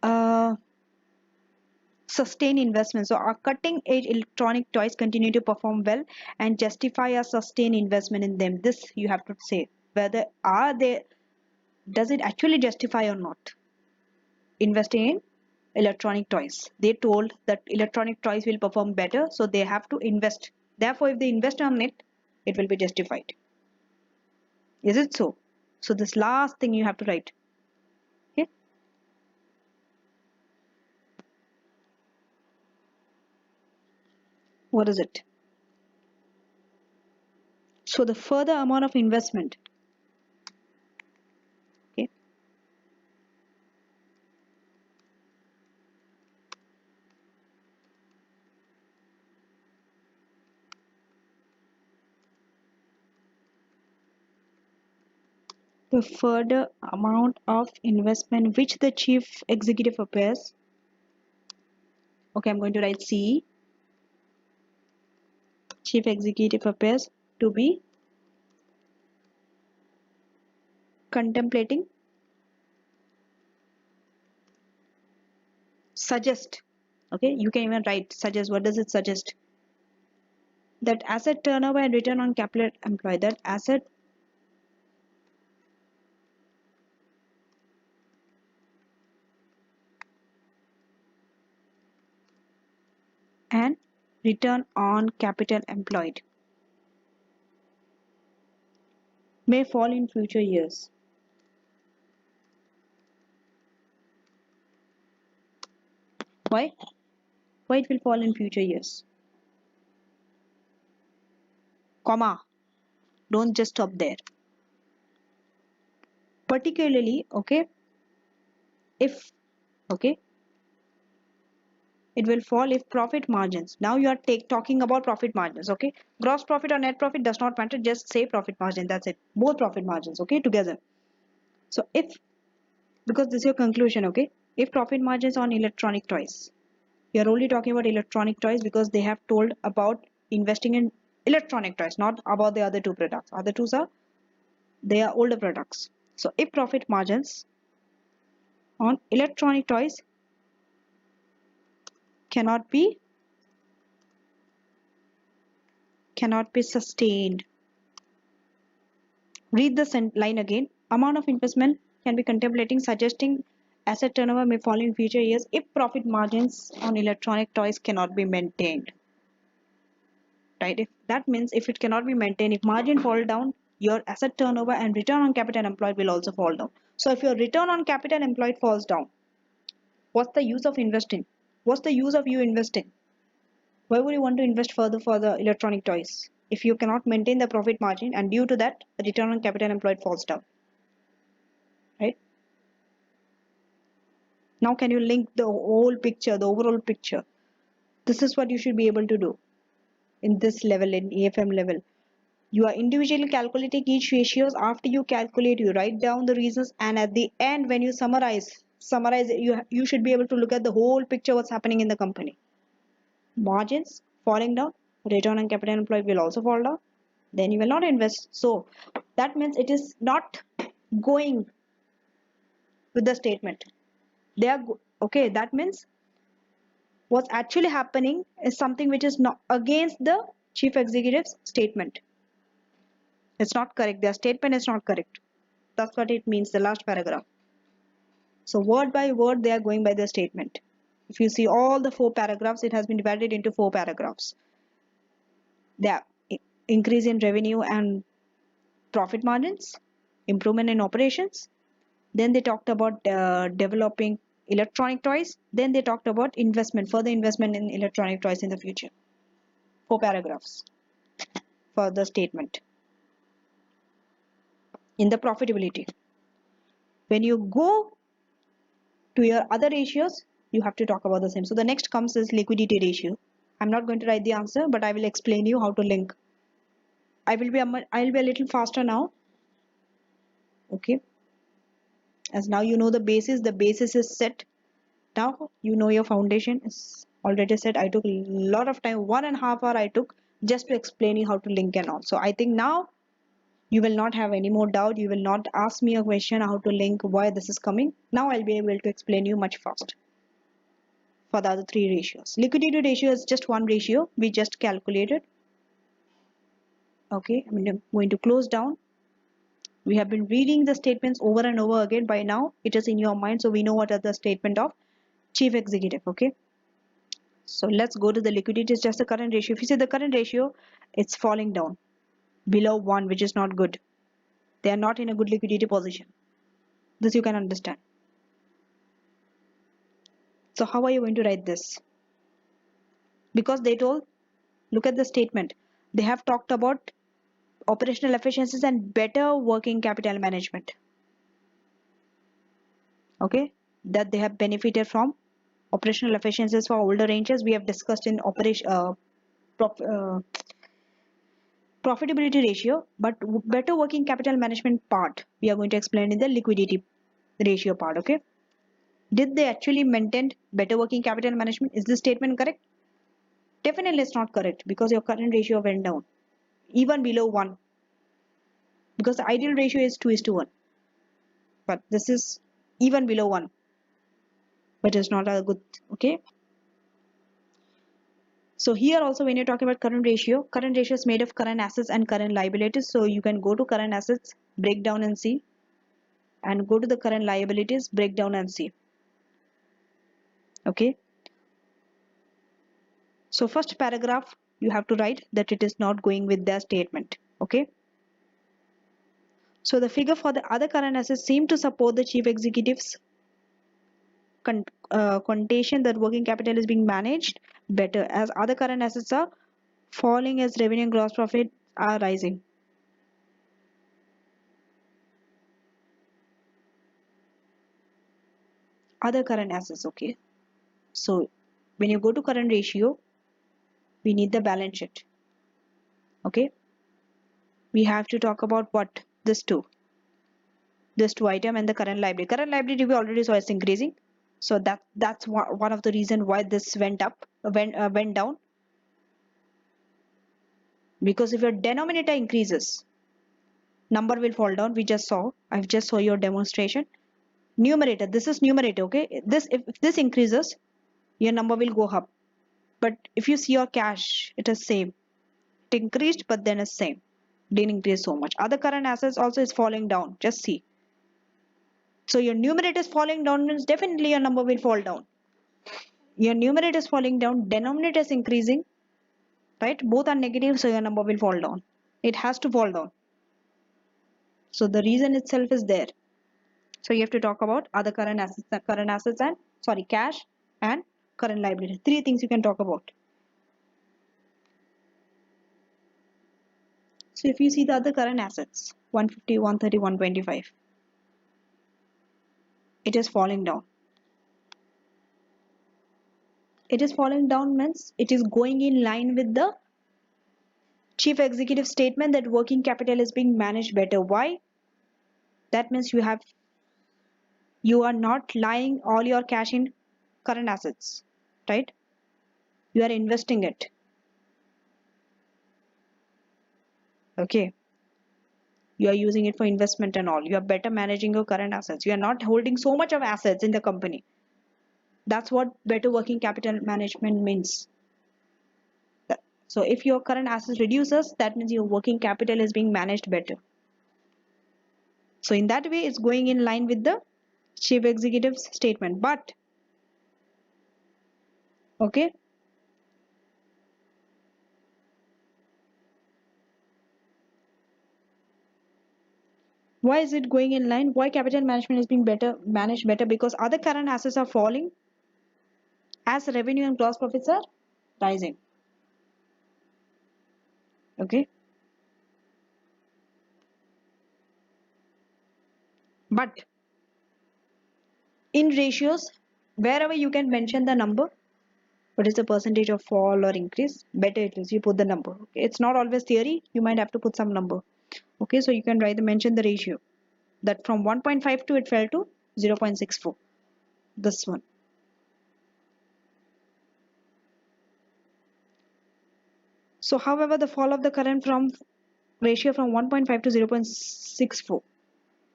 uh, sustain investment. So our cutting edge electronic toys continue to perform well and justify a sustained investment in them. This you have to say whether are they, does it actually justify or not investing in electronic toys. They told that electronic toys will perform better, so they have to invest. Therefore, if they invest on it, it will be justified. Is it so? So this last thing you have to write. Okay. What is it? So the further amount of investment. Okay. The further amount of investment which the chief executive appears. Okay, I'm going to write C. Chief executive appears to be contemplating, suggest. Okay, you can even write suggest. What does it suggest? That asset turnover and return on capital employed. That asset and return on capital employed may fall in future years. Why? Why it will fall in future years? Comma. Don't just stop there. Particularly, okay, if, okay, it will fall if profit margins. Now you are talking about profit margins. Okay, gross profit or net profit does not matter. Just say profit margin. That's it. Both profit margins. Okay, together. So if, because this is your conclusion. Okay, if profit margins on electronic toys, you are only talking about electronic toys because they have told about investing in electronic toys, not about the other two products. Other two are, they are older products. So if profit margins on electronic toys cannot be sustained. Read the line again. Amount of investment can be contemplating, suggesting asset turnover may fall in future years if profit margins on electronic toys cannot be maintained. Right? If that means if it cannot be maintained, if margin fall down, your asset turnover and return on capital employed will also fall down. So if your return on capital employed falls down, what's the use of investing? What's the use of you investing? Why would you want to invest further for the electronic toys if you cannot maintain the profit margin and due to that the return on capital employed falls down? Right? Now can you link the whole picture, the overall picture? This is what you should be able to do in this level, in AFM level. You are individually calculating each ratios. After you calculate, you write down the reasons, and at the end when you summarize you should be able to look at the whole picture, what's happening in the company. Margins falling down, return on capital employed will also fall down, then you will not invest. So that means it is not going with the statement. They are okay. That means what's actually happening is something which is not against the chief executive's statement. It's not correct. Their statement is not correct. That's what it means, the last paragraph. So word by word, they are going by the statement. If you see all the 4 paragraphs, it has been divided into 4 paragraphs. They are increase in revenue and profit margins, improvement in operations, Then they talked about developing electronic toys. Then they talked about further investment in electronic toys in the future. 4 paragraphs for the statement. In the profitability, when you go to your other ratios, you have to talk about the same. So the next comes is liquidity ratio. I'm not going to write the answer, but I will explain you how to link. I'll be a little faster now. Okay. As now you know the basis is set. Now you know your foundation is already set. I took a lot of time, 1.5 hours I took just to explain you how to link and all. So I think now you will not have any more doubt. You will not ask me a question how to link, why this is coming. Now I'll be able to explain you much faster for the other 3 ratios. Liquidity ratio is just one ratio we just calculated. Okay, I'm going to close down. We have been reading the statements over and over again. By now it is in your mind, so we know what are the statement of chief executive. Okay, so let's go to the liquidity. It's just the current ratio. If you see the current ratio, it's falling down below 1, which is not good. They are not in a good liquidity position. This you can understand. So how are you going to write this? Because they told, look at the statement. They have talked about operational efficiencies and better working capital management. Okay, that they have benefited from operational efficiencies for older ranges. We have discussed in profitability ratio, but better working capital management part we are going to explain in the liquidity ratio part. Okay, did they actually maintain better working capital management? Is this statement correct? Definitely it's not correct, because your current ratio went down even below 1, because the ideal ratio is 2:1, but this is even below 1, but it's not a good. Okay, so here also when you're talking about current ratio is made of current assets and current liabilities. So you can go to current assets, break down and see, and go to the current liabilities, break down and see. Okay, so first paragraph you have to write that it is not going with their statement. Okay, so the figure for the other current assets seem to support the chief executive's contention that working capital is being managed better, as other current assets are falling as revenue and gross profit are rising. Other current assets. Okay, so when you go to current ratio, we need the balance sheet. Okay, we have to talk about what? This two item and the current liability we already saw is increasing, so that's one of the reason why this went down, because if your denominator increases, number will fall down. We just saw, I've just saw your demonstration. Numerator, this is numerator. Okay, this if this increases, your number will go up. But if you see your cash, it is same. It increased, but then it's same, didn't increase so much. Other current assets also is falling down, just see. So your numerator is falling down means definitely your number will fall down. Your numerator is falling down, denominator is increasing, right? Both are negative, so your number will fall down. It has to fall down. So the reason itself is there. So you have to talk about other current assets and cash and current liability. 3 things you can talk about. So if you see the other current assets, 150, 130, 125, it is falling down. It is falling down means it is going in line with the chief executive statement that working capital is being managed better. Why? That means you are not lying all your cash in current assets, right? You are investing it. Okay, you are using it for investment and all. You are better managing your current assets. You are not holding so much of assets in the company. That's what better working capital management means. So if your current assets reduces, that means your working capital is being managed better. So in that way, it's going in line with the chief executive's statement. But okay, Why is it going in line? Why capital management is being better managed better? Because other current assets are falling as revenue and gross profits are rising. Okay. But in ratios, wherever you can mention the number, what is the percentage of fall or increase, better it is you put the number. Okay, it's not always theory, you might have to put some number. Okay, so you can mention the ratio that from 1.52 it fell to 0.64, this one. So however, the fall of the current from ratio from 1.5 to 0.64,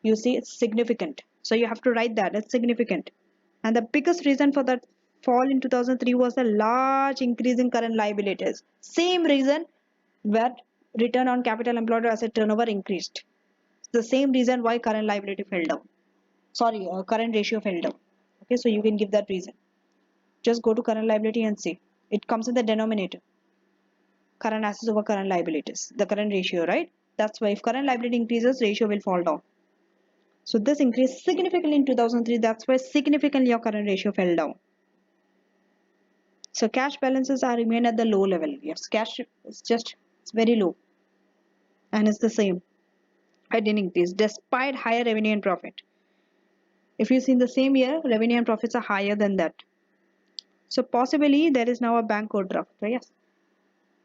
you see it's significant, so you have to write that it's significant. And the biggest reason for that fall in 2003 was a large increase in current liabilities. Same reason where return on capital employed or asset turnover increased. The same reason why current liability fell down. Sorry, current ratio fell down. Okay, so you can give that reason. Just go to current liability and see. It comes in the denominator. Current assets over current liabilities. The current ratio, right? That's why if current liability increases, ratio will fall down. So this increased significantly in 2003. That's why significantly your current ratio fell down. So cash balances are remain at the low level. Yes, cash is it's very low, and it's the same. It didn't increase despite higher revenue and profit. If you see in the same year, revenue and profits are higher than that. So possibly there is now a bank overdraft. So yes,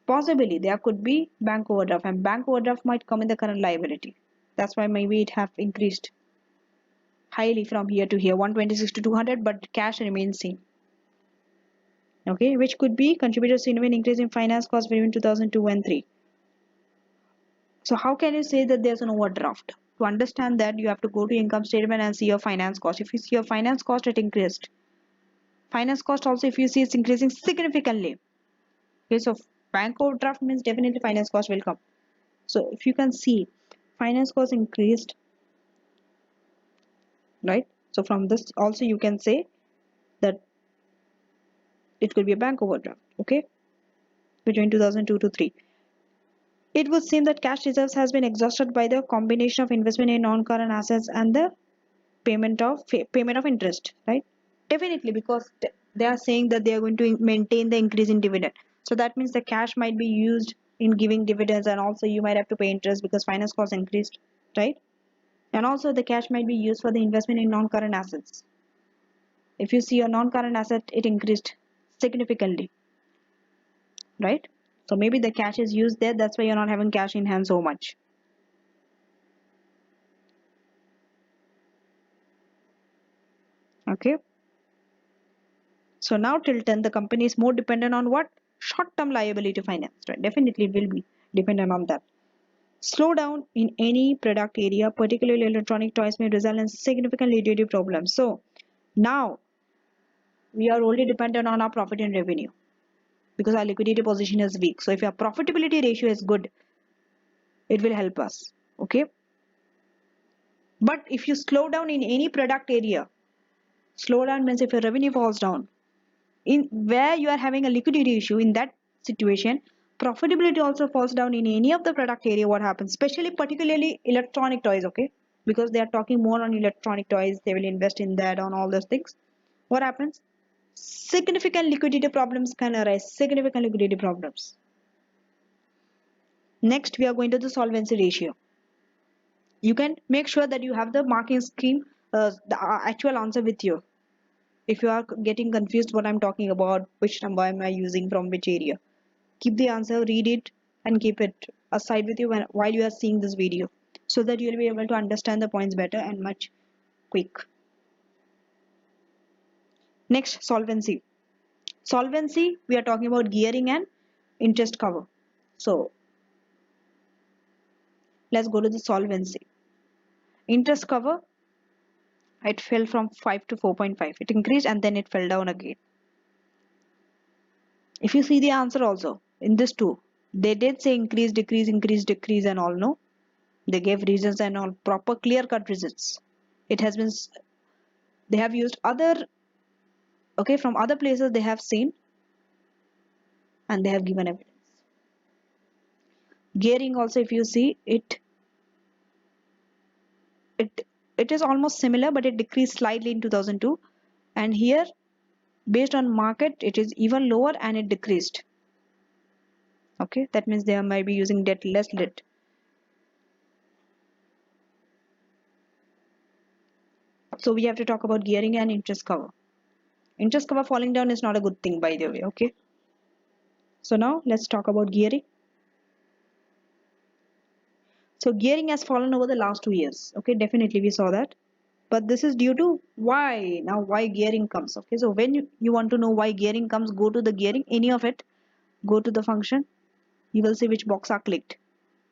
possibly there could be bank overdraft, and bank overdraft might come in the current liability. That's why maybe it have increased highly from here to here, 126 to 200, but cash remains same. Okay, which could be contributors to an increase in finance cost between 2002 and 3. So how can you say that there's an overdraft? To understand that, you have to go to income statement and see your finance cost. If you see your finance cost, it increased. Finance cost also, if you see, it's increasing significantly. Okay, so bank overdraft means definitely finance cost will come. So if you can see, finance cost increased, right? So from this also you can say that it could be a bank overdraft. Okay, between 2002 to 3. It would seem that cash reserves has been exhausted by the combination of investment in non-current assets and the payment of interest, right? Definitely, because they are saying that they are going to maintain the increase in dividend, so that means the cash might be used in giving dividends, and also you might have to pay interest because finance cost increased, right? And also the cash might be used for the investment in non-current assets. If you see your non-current asset, it increased significantly, right? So maybe the cash is used there, that's why you're not having cash in hand so much. Okay, so now till 10 the company is more dependent on what? Short-term liability finance, right? Definitely it will be dependent on that. Slowdown in any product area, particularly electronic toys, may result in significant liquidity problems. So now we are only dependent on our profit and revenue because our liquidity position is weak. So if your profitability ratio is good, it will help us. Okay. But if you slow down in any product area, slow down means if your revenue falls down, in where you are having a liquidity issue, in that situation, profitability also falls down in any of the product area. What happens? Especially particularly electronic toys, okay? Because they are talking more on electronic toys, they will invest in that, on all those things. What happens? Significant liquidity problems can arise. Significant liquidity problems. Next, we are going to the solvency ratio. You can make sure that you have the marking scheme, the actual answer with you. If you are getting confused what I'm talking about, which number am I using from which area, keep the answer, read it, and keep it aside with you while you are seeing this video, so that you'll be able to understand the points better and much quick. Next, solvency. Solvency, we are talking about gearing and interest cover. So let's go to the solvency. Interest cover, it fell from 5 to 4.5. It increased and then it fell down again. If you see the answer also in this too, they did say increase, decrease, and all. No, they gave reasons and all, proper clear cut reasons. It has been, they have used other, okay, from other places they have seen, and they have given evidence. Gearing also, if you see it, it is almost similar, but it decreased slightly in 2002. And here, based on market, it is even lower and it decreased. Okay, that means they might be using debt less lit. So we have to talk about gearing and interest cover. Interest cover falling down is not a good thing, by the way. Okay, so now let's talk about gearing. So gearing has fallen over the last 2 years. Okay, definitely we saw that. But this is due to why. Now why gearing comes. Okay, so when you want to know why gearing comes, go to the gearing, any of it, go to the function. You will see which box are clicked.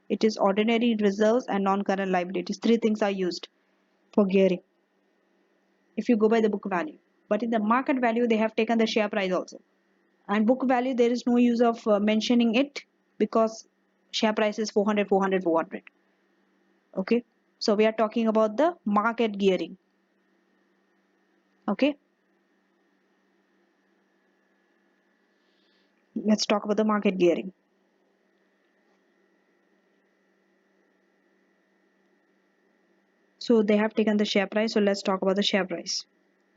It is ordinary reserves and non-current liabilities. Three things are used for gearing if you go by the book value. But in the market value, they have taken the share price also. And book value, there is no use of mentioning it because share price is 400, 400, 400. Okay, so we are talking about the market gearing. Okay, let's talk about the market gearing. So they have taken the share price. So let's talk about the share price.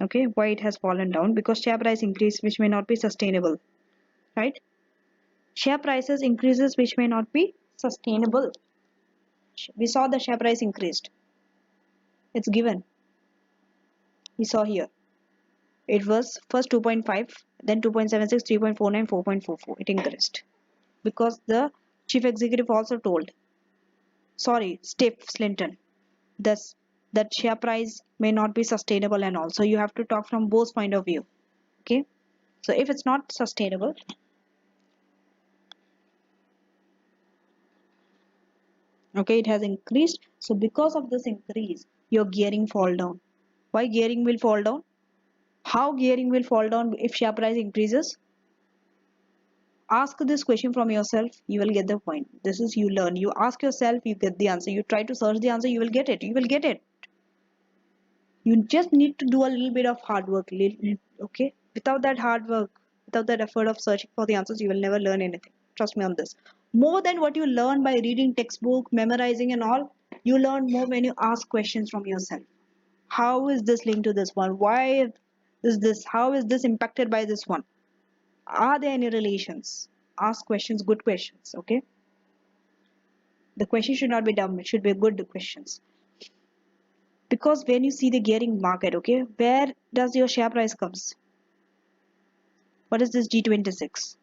Okay, why it has fallen down? Because share price increase which may not be sustainable, right? Share prices increases which may not be sustainable. We saw the share price increased. It's given. We saw here. It was first 2.5, then 2.76, 3.49, 4.44. It increased. Because the chief executive also told, sorry, Steve Slinton, thus that share price may not be sustainable and all. So you have to talk from both point of view. Okay. So if it's not sustainable, okay, it has increased. So because of this increase, your gearing fall down. Why gearing will fall down? How gearing will fall down if share price increases? Ask this question from yourself, you will get the point. This is you learn. You ask yourself, you get the answer. You try to search the answer, you will get it. You will get it. You just need to do a little bit of hard work. Okay? Without that hard work, without that effort of searching for the answers, you will never learn anything. Trust me on this. More than what you learn by reading textbook, memorizing and all, you learn more when you ask questions from yourself. How is this linked to this one? Why is this? How is this impacted by this one? Are there any relations? Ask questions, good questions. Okay, the question should not be dumb, it should be good questions. Because when you see the gearing market, okay, where does your share price comes? What is this G26?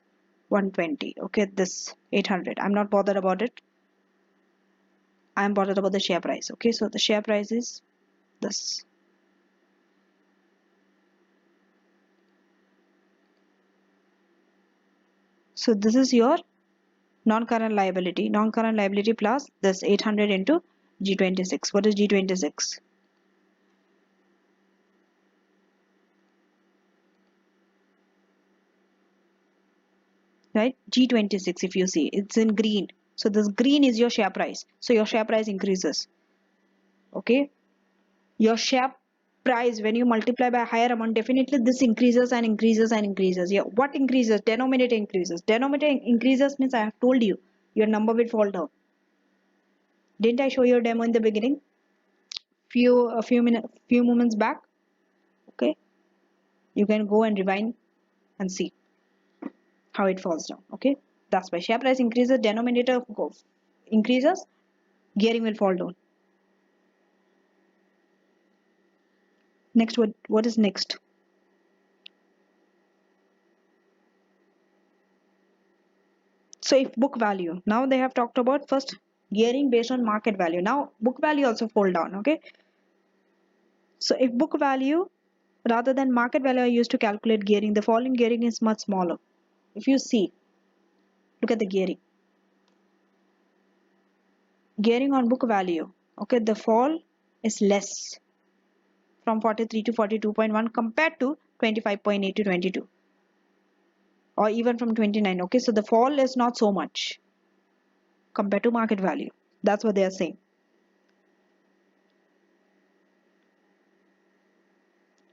120. Okay, this 800. I'm not bothered about it. I'm bothered about the share price. Okay, so the share price is this. So this is your non-current liability. Non-current liability plus this 800 into G26. What is G26? Right, G26, if you see it's in green, so this green is your share price, so your share price increases. Okay, your share price, when you multiply by a higher amount, definitely this increases and increases and increases. Yeah, what increases? Denominator increases. Denominator increases means I have told you your number will fall down. Didn't I show you a demo in the beginning, few moments back? Okay, you can go and rewind and see how it falls down. Okay, that's why share price increases, denominator increases, gearing will fall down. Next, what is next? So if book value, now they have talked about first gearing based on market value. Now book value also fall down. Okay, so if book value rather than market value are used to calculate gearing, the falling gearing is much smaller. If you see, look at the gearing on book value. Okay, the fall is less from 43 to 42.1 compared to 25.8 to 22, or even from 29. Okay, so the fall is not so much compared to market value. That's what they are saying.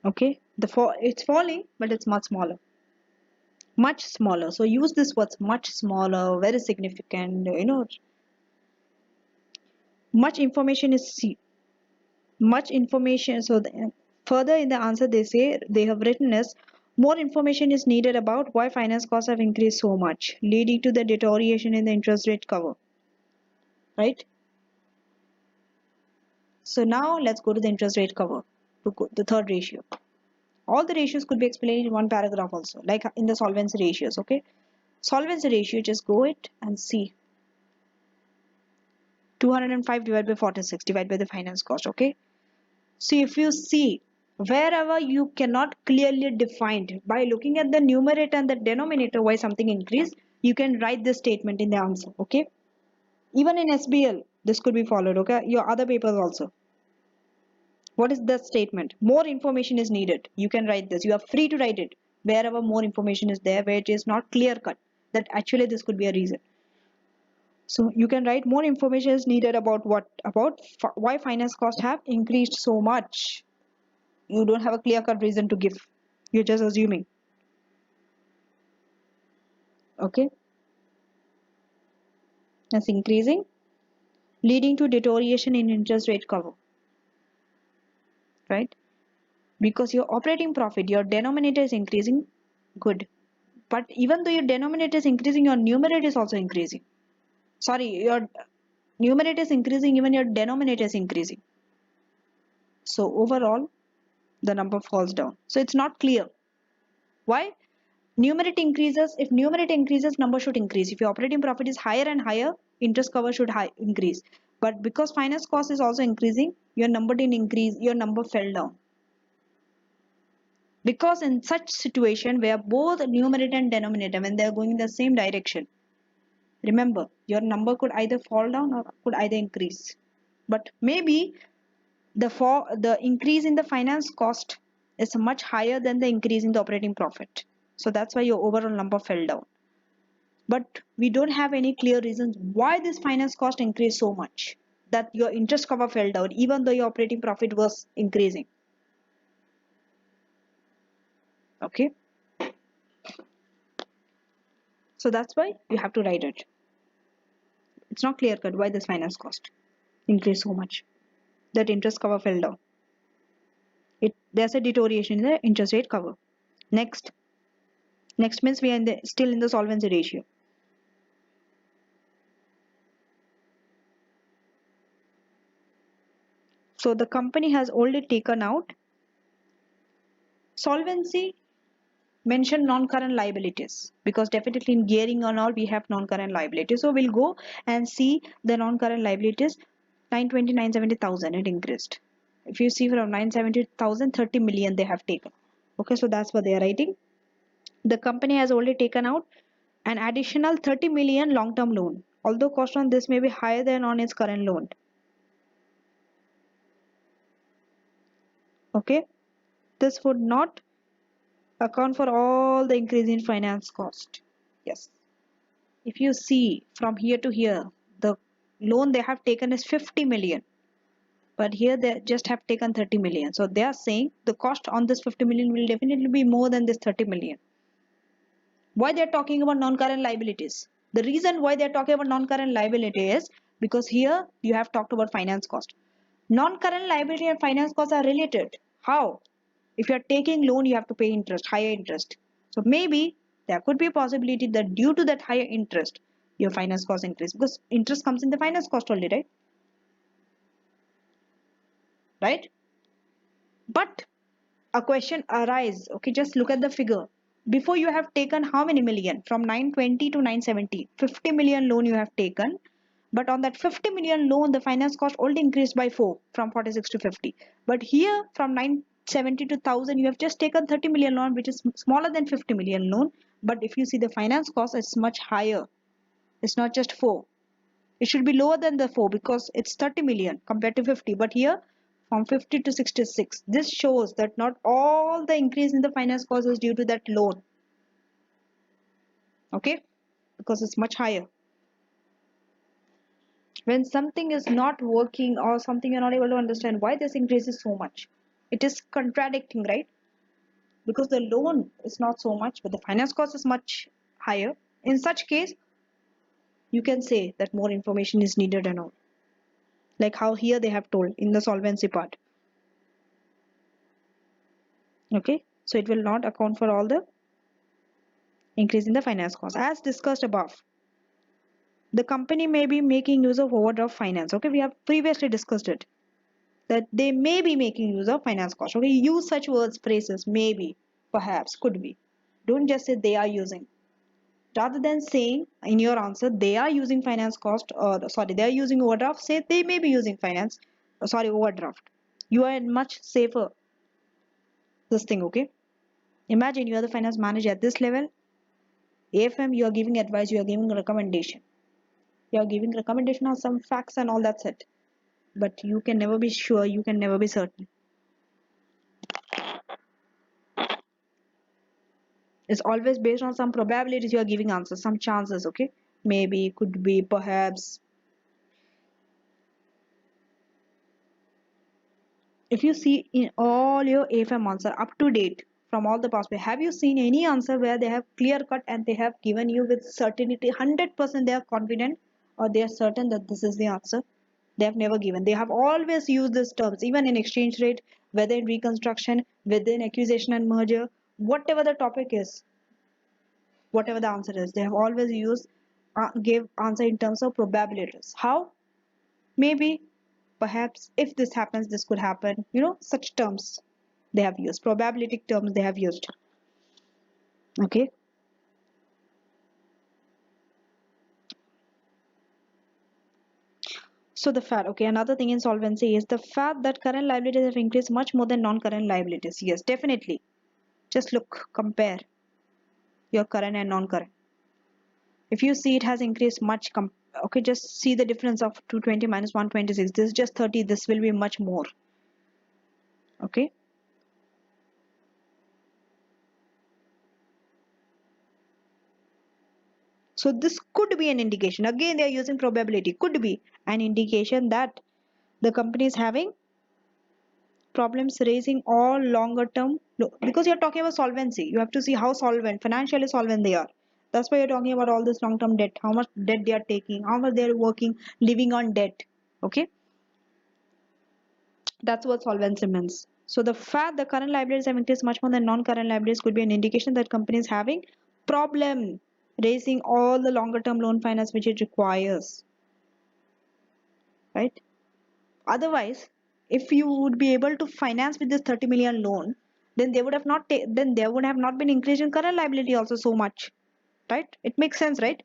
Okay, the fall, it's falling, but it's much smaller. So use this word's much smaller, very significant. Much information is much information. So further in the answer they say they have written is more information is needed about why finance costs have increased so much, leading to the deterioration in the interest rate cover. Right? So now let's go to the interest rate cover, the third ratio. All the ratios could be explained in one paragraph also, like in the solvency ratios. Okay, solvency ratio, just go it and see. 205 divided by 46 divided by the finance cost. Okay, so if you see wherever you cannot clearly define by looking at the numerator and the denominator why something increased, you can write this statement in the answer. Okay, even in SBL this could be followed. Okay, your other papers also. What is the statement? More information is needed. You can write this. You are free to write it wherever more information is there, where it is not clear cut that actually this could be a reason. So you can write more information is needed about what? About why finance costs have increased so much. You don't have a clear cut reason to give. You're just assuming. Okay. That's increasing, leading to deterioration in interest rate cover. Right? Because your operating profit, your denominator is increasing. Good. But even though your denominator is increasing, your numerator is also increasing. Sorry, your numerator is increasing, even your denominator is increasing. So overall, the number falls down. So it's not clear. Why? Numerator increases. If numerator increases, number should increase. If your operating profit is higher and higher, interest cover should increase. But because finance cost is also increasing, your number didn't increase, your number fell down. Because in such situation where both numerator and denominator, when they are going in the same direction, remember, your number could either fall down or could either increase. But maybe the increase in the finance cost is much higher than the increase in the operating profit. So that's why your overall number fell down. But we don't have any clear reasons why this finance cost increased so much that your interest cover fell down even though your operating profit was increasing. Okay. So that's why you have to write it. It's not clear cut why this finance cost increased so much that interest cover fell down. There's a deterioration in the interest rate cover. Next means we are still in the solvency ratio. So the company has already taken out solvency, mention non-current liabilities, because definitely in gearing and all we have non-current liabilities. So we'll go and see the non-current liabilities. 920, 970,000 it increased. If you see from 970,000, 30 million they have taken. Okay, so that's what they are writing. The company has already taken out an additional 30 million long-term loan, although cost on this may be higher than on its current loan. Okay, this would not account for all the increase in finance cost. Yes, if you see from here to here, the loan they have taken is 50 million, but here they just have taken 30 million. So they are saying the cost on this 50 million will definitely be more than this 30 million. Why they are talking about non-current liabilities? The reason why they are talking about non-current liability is because here you have talked about finance cost. Non-current liability and finance costs are related. How? If you are taking loan, you have to pay interest, higher interest. So maybe there could be a possibility that due to that higher interest, your finance cost increase, because interest comes in the finance cost only, right? Right? But a question arises. Okay, just look at the figure. Before you have taken how many million? From 920 to 970. 50 million loan you have taken. But on that 50 million loan, the finance cost already increased by 4 from 46 to 50. But here from 970 to 1000, you have just taken 30 million loan, which is smaller than 50 million loan. But if you see the finance cost, it's much higher. It's not just 4. It should be lower than the 4 because it's 30 million compared to 50. But here from 50 to 66. This shows that not all the increase in the finance cost is due to that loan. Okay? Because it's much higher. When something is not working or something you're not able to understand why this increases so much, it is contradicting, right? Because the loan is not so much, but the finance cost is much higher. In such case, you can say that more information is needed and all. Like how here they have told in the solvency part. Okay, so it will not account for all the increase in the finance cost. As discussed above, the company may be making use of overdraft finance. Okay, we have previously discussed it, that they may be making use of finance cost. Okay, use such words, phrases, maybe, perhaps, could be. Don't just say they are using. Rather than saying in your answer they are using finance cost, or sorry, they are using overdraft, say they may be using finance, sorry, overdraft. You are much safer this thing. Okay, imagine you are the finance manager at this level. AFM, you are giving advice, you are giving recommendation, you are giving recommendation on some facts and all, that's it. But you can never be sure, you can never be certain. It's always based on some probabilities you are giving answers, some chances. Okay, maybe, could be, perhaps. If you see in all your AFM answer up to date from all the past, have you seen any answer where they have clear cut and they have given you with certainty 100% they are confident or they are certain that this is the answer? They have never given. They have always used these terms, even in exchange rate, whether in reconstruction, within acquisition and merger, whatever the topic is, whatever the answer is, they have always used give answer in terms of probabilities. How? Maybe, perhaps, if this happens, this could happen. Such terms they have used, probabilistic terms they have used. Okay. So the fact, okay, another thing in solvency is the fact that current liabilities have increased much more than non-current liabilities. Yes, definitely. Just look, compare your current and non-current. If you see it has increased much, okay, just see the difference of 220 minus 126. This is just 30. This will be much more. Okay. So this could be an indication. Again, they are using probability. Could be an indication that the company is having problems raising all longer term, because you're talking about solvency. You have to see how solvent, financially solvent they are. That's why you're talking about all this long term debt, how much debt they are taking, how much they're working, living on debt. Okay, that's what solvency means. So the fact the current liabilities have increased much more than non-current liabilities could be an indication that company is having problem raising all the longer term loan finance which it requires, right? Otherwise, if you would be able to finance with this 30 million loan, then they would have not then there would have not been increase in current liability also so much, right? It makes sense, right?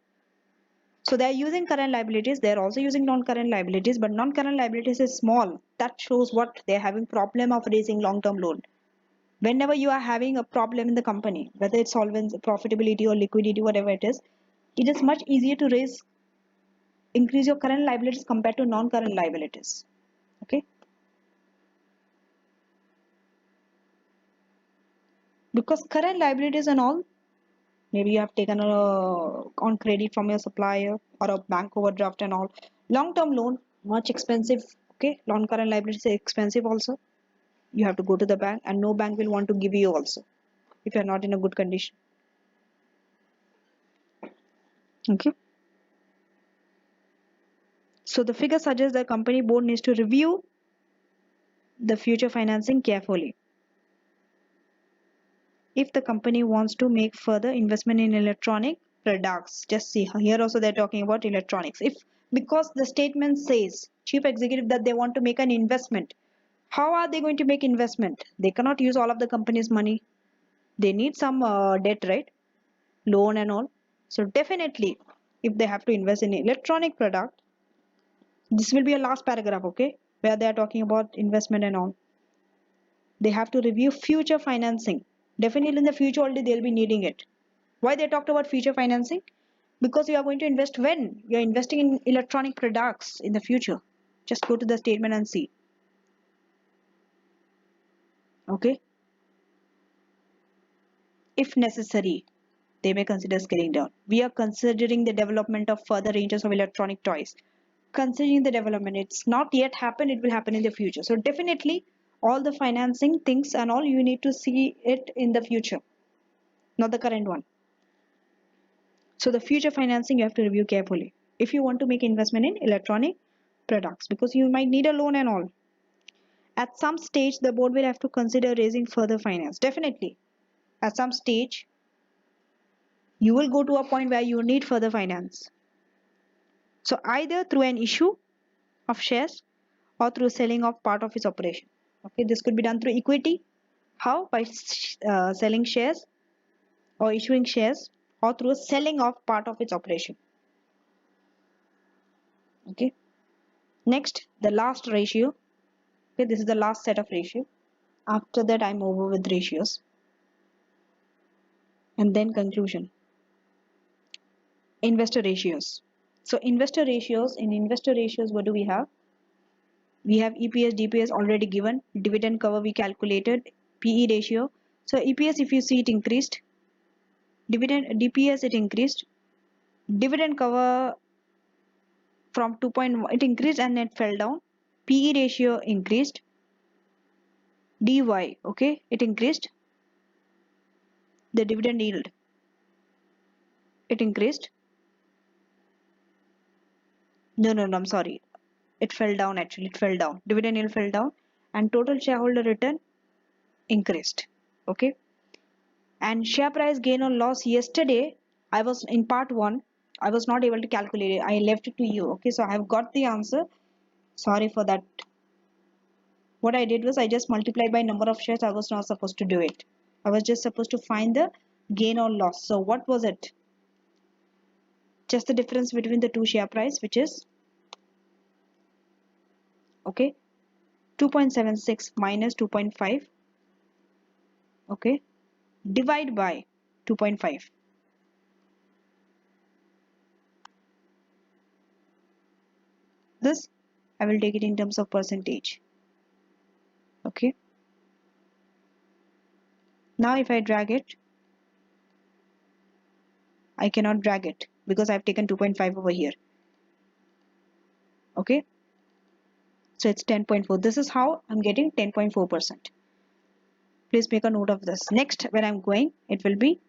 So they are using current liabilities, they are also using non-current liabilities, but non-current liabilities is small. That shows what they are having problem of raising long-term loan. Whenever you are having a problem in the company, whether it's solvency, profitability, or liquidity, whatever it is much easier to raise, increase your current liabilities compared to non-current liabilities. Okay, because current liabilities and all, maybe you have taken a on credit from your supplier or a bank overdraft and all, long term loan, much expensive. Okay, non current liabilities are expensive also. You have to go to the bank and no bank will want to give you also if you're not in a good condition. Okay, so the figure suggests the company board needs to review the future financing carefully if the company wants to make further investment in electronic products. Just see here also they're talking about electronics. If, because the statement says chief executive that they want to make an investment, how are they going to make investment? They cannot use all of the company's money. They need some debt, right? Loan and all. So definitely if they have to invest in electronic product, this will be a last paragraph, okay, where they are talking about investment and all. They have to review future financing. Definitely in the future only they'll be needing it. Why they talked about future financing? Because you are going to invest when? You are investing in electronic products in the future. Just go to the statement and see. Okay. If necessary, they may consider scaling down. We are considering the development of further ranges of electronic toys. Considering the development, it's not yet happened, it will happen in the future. So definitely all the financing things and all, you need to see it in the future, not the current one. So the future financing you have to review carefully if you want to make investment in electronic products, because you might need a loan and all. At some stage, the board will have to consider raising further finance. Definitely. At some stage, you will go to a point where you need further finance. So either through an issue of shares or through selling of part of its operation. Okay, this could be done through equity. How? By selling shares or issuing shares or through selling of part of its operation. Okay. Next, the last ratio. Okay, this is the last set of ratio. After that, I'm over with ratios. And then conclusion. Investor ratios. So investor ratios, in investor ratios, what do we have? We have EPS, DPS already given. Dividend cover we calculated. PE ratio. So EPS, if you see, it increased. Dividend DPS, it increased. Dividend cover from 2.1, it increased and it fell down. PE ratio increased. DY, okay, it increased. The dividend yield, it increased. No, I'm sorry. It fell down actually. It fell down. Dividend yield fell down and total shareholder return increased. Okay. And share price gain or loss yesterday, I was in part 1. I was not able to calculate it. I left it to you. Okay. So I have got the answer. Sorry for that. What I did was I just multiplied by number of shares. I was not supposed to do it. I was just supposed to find the gain or loss. So what was it? Just the difference between the two share price, which is, okay, 2.76 minus 2.5, okay, divide by 2.5. This I will take it in terms of percentage. Okay. Now if I drag it, I cannot drag it because I've taken 2.5 over here. Okay. So it's 10.4. This is how I'm getting 10.4%. Please make a note of this. Next, when I'm going, it will be,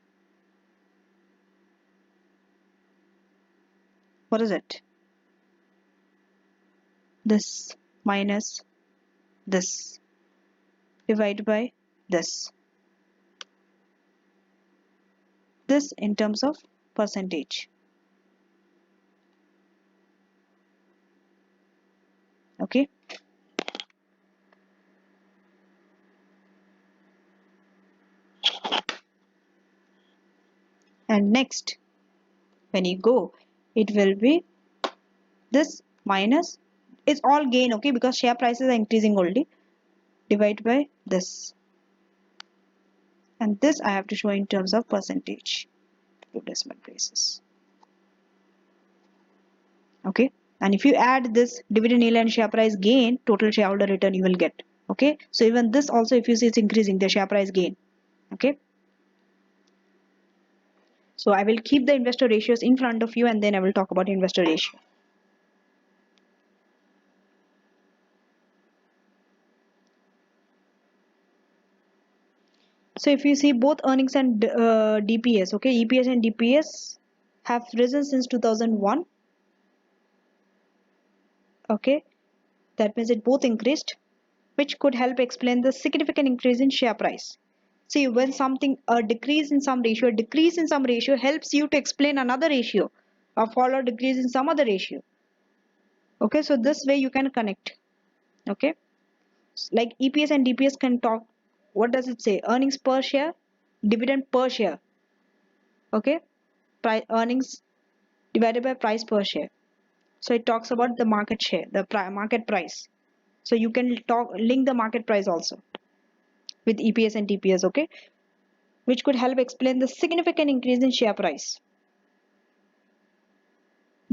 what is it? This minus this divided by this. This in terms of percentage. Okay. And next, when you go, it will be this minus, it's all gain, okay, because share prices are increasing only, divided by this. And this I have to show in terms of percentage to decimal places. Okay. And if you add this dividend yield and share price gain, total shareholder return you will get. Okay. So even this also, if you see, it's increasing the share price gain. Okay. So I will keep the investor ratios in front of you and then I will talk about investor ratio. So if you see both earnings and DPS, okay, EPS and DPS have risen since 2001. Okay, that means it both increased, which could help explain the significant increase in share price. See, when something, a decrease in some ratio, a decrease in some ratio helps you to explain another ratio, a fall or decrease in some other ratio. Okay, so this way you can connect. Okay, like EPS and DPS can talk. What does it say? Earnings per share, dividend per share. Okay, earnings divided by price per share. So it talks about the market share, the market price. So you can link the market price also with EPS and DPS, okay, which could help explain the significant increase in share price.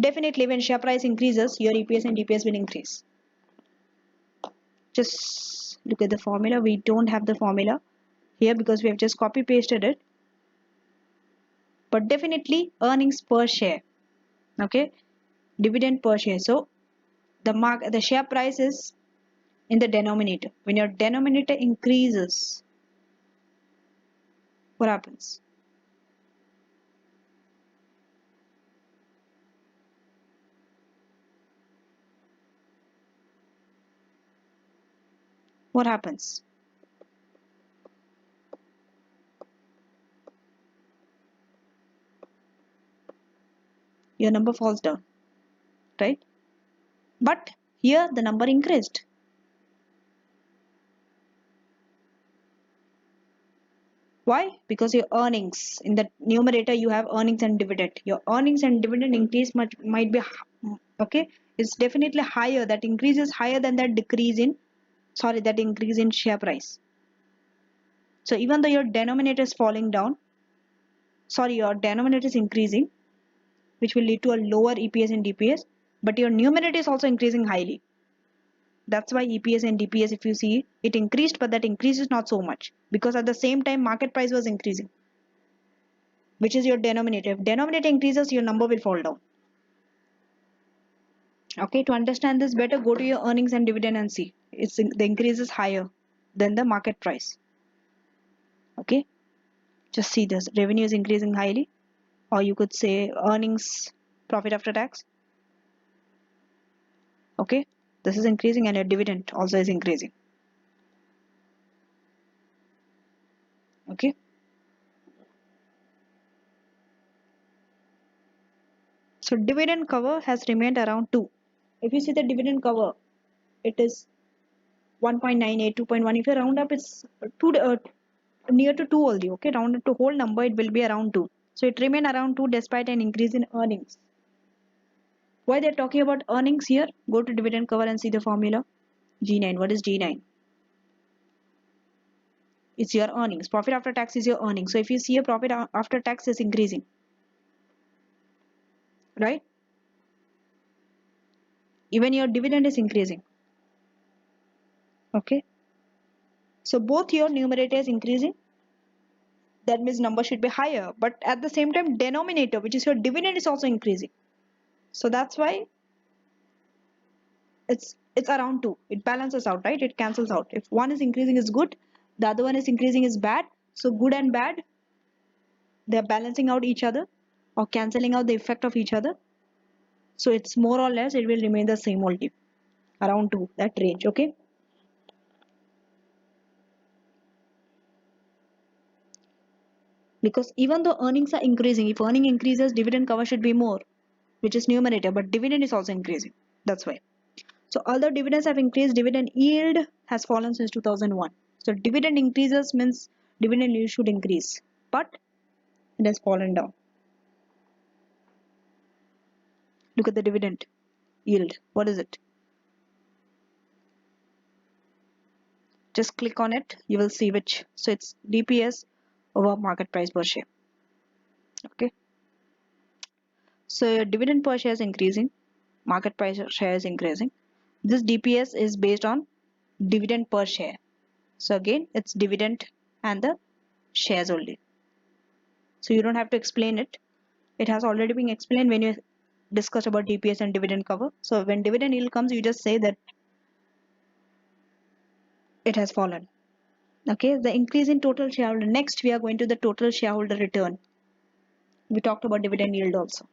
Definitely, when share price increases, your EPS and DPS will increase. Just look at the formula. We don't have the formula here because we have just copy pasted it. But definitely earnings per share, okay, dividend per share. So the share price is in the denominator. When your denominator increases, what happens? what happens? Your number falls down, right? But here the number increased. Why? Because your earnings, in the numerator you have earnings and dividend. Your earnings and dividend increase much might be okay. It's definitely higher. That increase is higher than that decrease in, sorry, that increase in share price. So even though your denominator is falling down, sorry, your denominator is increasing, which will lead to a lower EPS and DPS, but your numerator is also increasing highly. That's why EPS and DPS, if you see, it increased, but that increase is not so much because at the same time market price was increasing, which is your denominator. If denominator increases, your number will fall down. Okay, to understand this better, go to your earnings and dividend and see. The increase is higher than the market price. Okay, just see this. Revenue is increasing highly, or you could say earnings, profit after tax. Okay, this is increasing and your dividend also is increasing. Okay. So dividend cover has remained around 2. If you see the dividend cover, it is 1.98, 2.1. If you round up, it's 2, near to 2 only. Okay, round up to whole number, it will be around 2. So it remained around 2 despite an increase in earnings. Why they're talking about earnings here? Go to dividend cover and see the formula. G9. What is G9? It's your earnings. Profit after tax is your earnings. So if you see a profit after tax is increasing, right? Even your dividend is increasing. Okay. So both your numerator is increasing. That means number should be higher. But at the same time, denominator, which is your dividend, is also increasing. So that's why it's around 2. It balances out, right? It cancels out. If one is increasing is good, the other one is increasing is bad. So good and bad, they're balancing out each other or cancelling out the effect of each other. So it's more or less it will remain the same only, around 2, that range. Okay. Because even though earnings are increasing, if earning increases, dividend cover should be more, which is numerator, but dividend is also increasing. That's why. So although dividends have increased, dividend yield has fallen since 2001. So dividend increases means dividend yield should increase, but it has fallen down. Look at the dividend yield. What is it? Just click on it. You will see which. So it's DPS over market price per share. Okay. So your dividend per share is increasing. Market price per share is increasing. This DPS is based on dividend per share. So again, it's dividend and the shares only. So you don't have to explain it. It has already been explained when you discussed about DPS and dividend cover. So when dividend yield comes, you just say that it has fallen. Okay, the increase in total shareholder. Next, we are going to the total shareholder return. We talked about dividend yield also.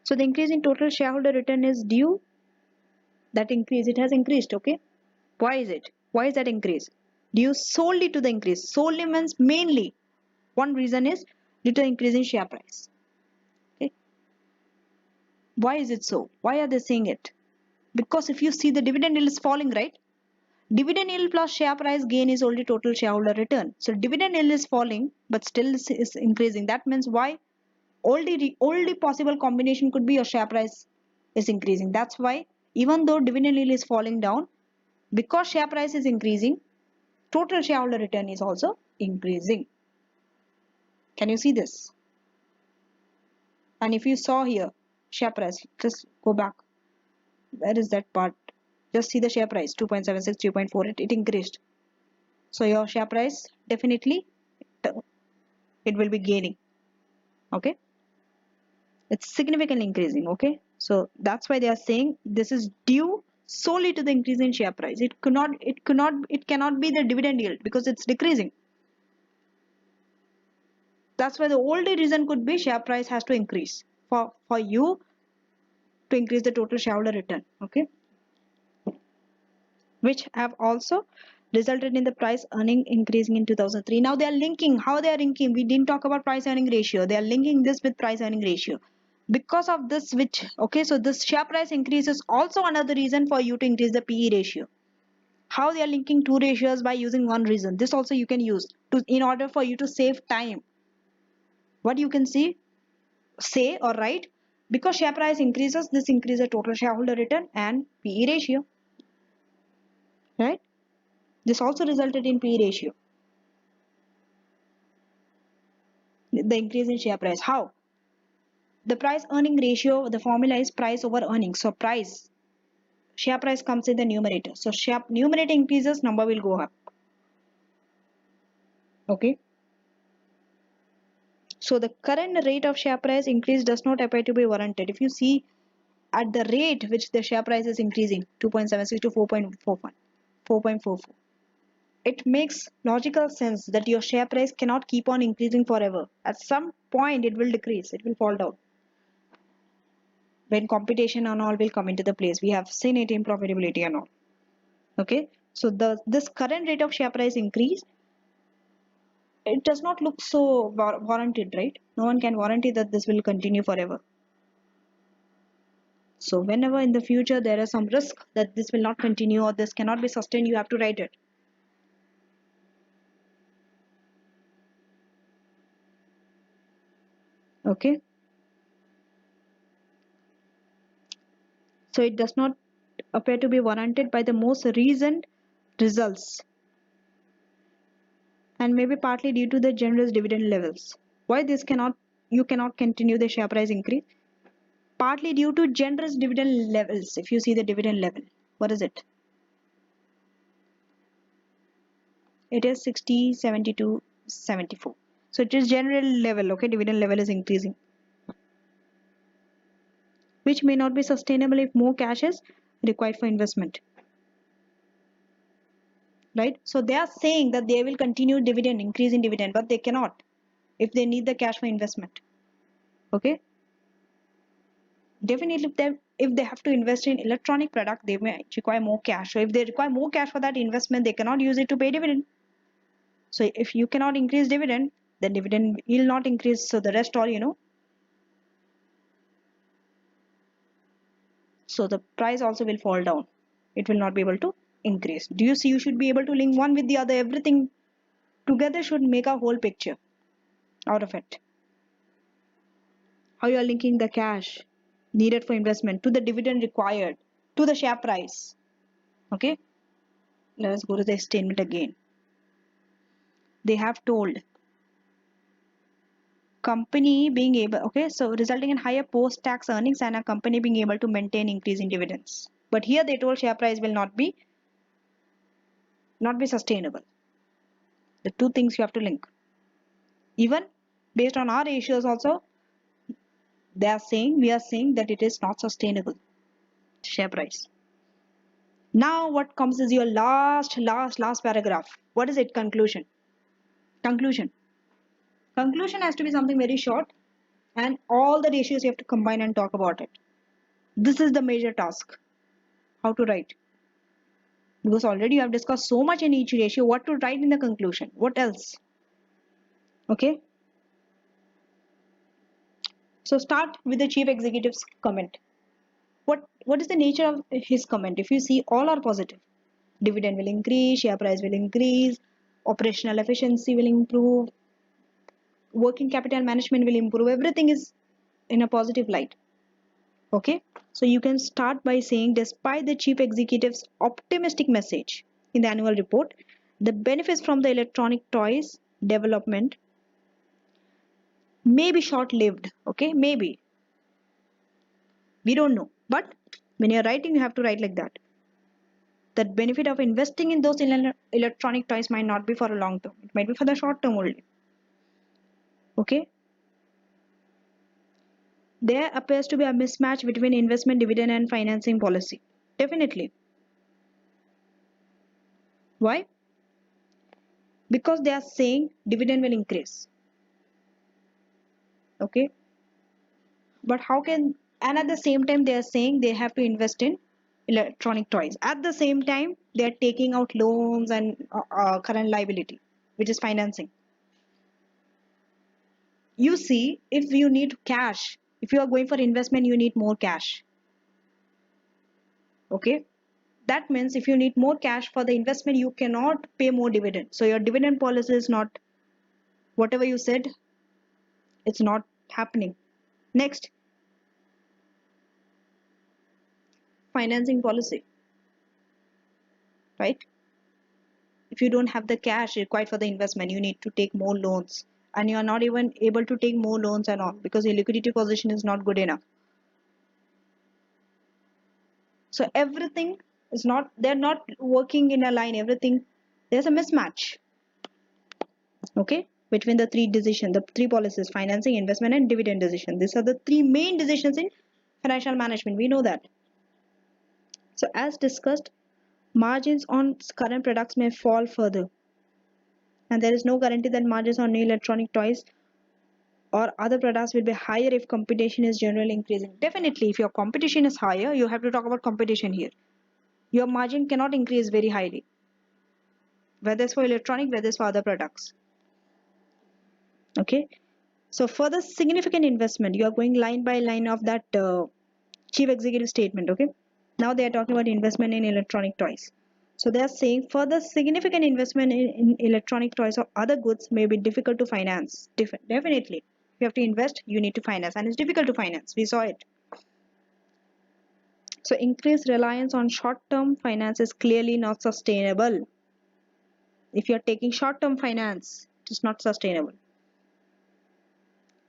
So the increase in total shareholder return is due that increase. It has increased. Okay, why is it? Why is that increase? Due solely to the increase. Solely means mainly. One reason is due to increase in share price. Okay, why is it so? Why are they saying it? Because if you see the dividend yield is falling, right? Dividend yield plus share price gain is only total shareholder return. So dividend yield is falling, but still is increasing. That means why? Only possible combination could be your share price is increasing. That's why even though dividend yield is falling down, because share price is increasing, total shareholder return is also increasing. Can you see this? And if you saw here, share price, just go back. Where is that part? Just see the share price, 2.76, 3.4, it increased. So your share price definitely it will be gaining. Okay, it's significantly increasing. Okay, so that's why they are saying this is due solely to the increase in share price. It cannot be the dividend yield because it's decreasing. That's why the only reason could be share price has to increase for you to increase the total shareholder return. Okay, which have also resulted in the price earning increasing in 2003. Now they are linking, how they are linking, we didn't talk about price earning ratio, they are linking this with price earning ratio. Because of this, which, okay, so this share price increase is also another reason for you to increase the PE ratio. How they are linking two ratios? By using one reason. This also you can use to, in order for you to save time. What you can see, say or write, because share price increases, this increases total shareholder return and PE ratio, right? This also resulted in PE ratio, the increase in share price. How? The price earning ratio, the formula is price over earnings. So price, share price comes in the numerator. So share numerator increases, number will go up. Okay. So the current rate of share price increase does not appear to be warranted. If you see at the rate which the share price is increasing, 2.76 to 4.41, 4.44, it makes logical sense that your share price cannot keep on increasing forever. At some point it will decrease, it will fall down. When competition and all will come into the place, we have seen it in profitability and all. Okay, so this current rate of share price increase, it does not look so warranted, right? No one can warranty that this will continue forever. So whenever in the future there is some risk that this will not continue or this cannot be sustained, you have to write it. Okay, so it does not appear to be warranted by the most recent results, and maybe partly due to the generous dividend levels. Why this cannot, you cannot continue the share price increase? Partly due to generous dividend levels. If you see the dividend level, what is it? It is 60, 72, 74. So it is general level, okay, dividend level is increasing, which may not be sustainable if more cash is required for investment, right? So they are saying that they will continue dividend, increase in dividend, but they cannot if they need the cash for investment. Okay, definitely if they have to invest in electronic product, they may require more cash. So if they require more cash for that investment, they cannot use it to pay dividend. So if you cannot increase dividend, then dividend will not increase, so the rest all, you know, so the price also will fall down, it will not be able to increase. Do you see, you should be able to link one with the other, everything together should make a whole picture out of it. How you are linking the cash needed for investment to the dividend required to the share price. Okay, let us go to the statement again. They have told company being able, okay, so resulting in higher post-tax earnings and a company being able to maintain increasing dividends. But here they told share price will not be sustainable. The two things you have to link. Even based on our ratios also, they are saying, we are saying that it is not sustainable, share price. Now what comes is your last paragraph. What is it? Conclusion. Conclusion has to be something very short, and all the ratios you have to combine and talk about it. This is the major task, how to write, because already you have discussed so much in each ratio. What to write in the conclusion, what else? Okay, so start with the chief executive's comment. What is the nature of his comment? If you see, all are positive. Dividend will increase, share price will increase, operational efficiency will improve, working capital management will improve, everything is in a positive light. Okay, so you can start by saying, despite the chief executive's optimistic message in the annual report, the benefits from the electronic toys development may be short-lived. Okay, maybe, we don't know, but when you're writing, you have to write like that. That benefit of investing in those electronic toys might not be for a long term, it might be for the short term only. Okay, there appears to be a mismatch between investment dividend and financing policy. Definitely. Why? Because they are saying dividend will increase. Okay, but how can, and at the same time they are saying they have to invest in electronic toys. At the same time, they are taking out loans and current liability, which is financing. You see, if you need cash, if you are going for investment, you need more cash. Okay, that means if you need more cash for the investment, you cannot pay more dividend. So your dividend policy is not, whatever you said, it's not happening. Next, financing policy, right? If you don't have the cash required for the investment, you need to take more loans, and you are not even able to take more loans and all because your liquidity position is not good enough. So everything is not, they're not working in a line. Everything, there's a mismatch, okay, between the three decisions, the three policies: financing, investment, and dividend decision. These are the three main decisions in financial management. We know that. So as discussed, margins on current products may fall further, and there is no guarantee that margins on new electronic toys or other products will be higher if competition is generally increasing. Definitely, if your competition is higher, you have to talk about competition here. Your margin cannot increase very highly, whether it's for electronic, whether it's for other products. Okay. So for the significant investment, you are going line by line of that chief executive statement. Okay. Now they are talking about investment in electronic toys. So they are saying further significant investment in electronic toys or other goods may be difficult to finance. Definitely. If you have to invest, you need to finance, and it's difficult to finance. We saw it. So increased reliance on short-term finance is clearly not sustainable. If you're taking short-term finance, it is not sustainable.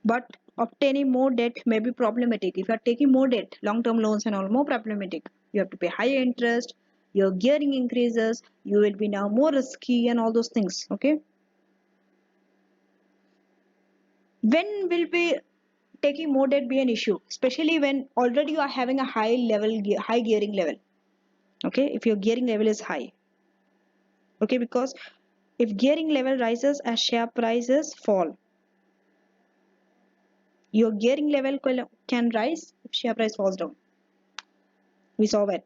But obtaining more debt may be problematic. If you're taking more debt, long-term loans and all, more problematic. You have to pay higher interest, your gearing increases, you will be now more risky and all those things. Okay. When will be taking more debt be an issue? Especially when already you are having a high gearing level. Okay, if your gearing level is high. Okay, because if gearing level rises as share prices fall, your gearing level can rise if share price falls down. We saw that.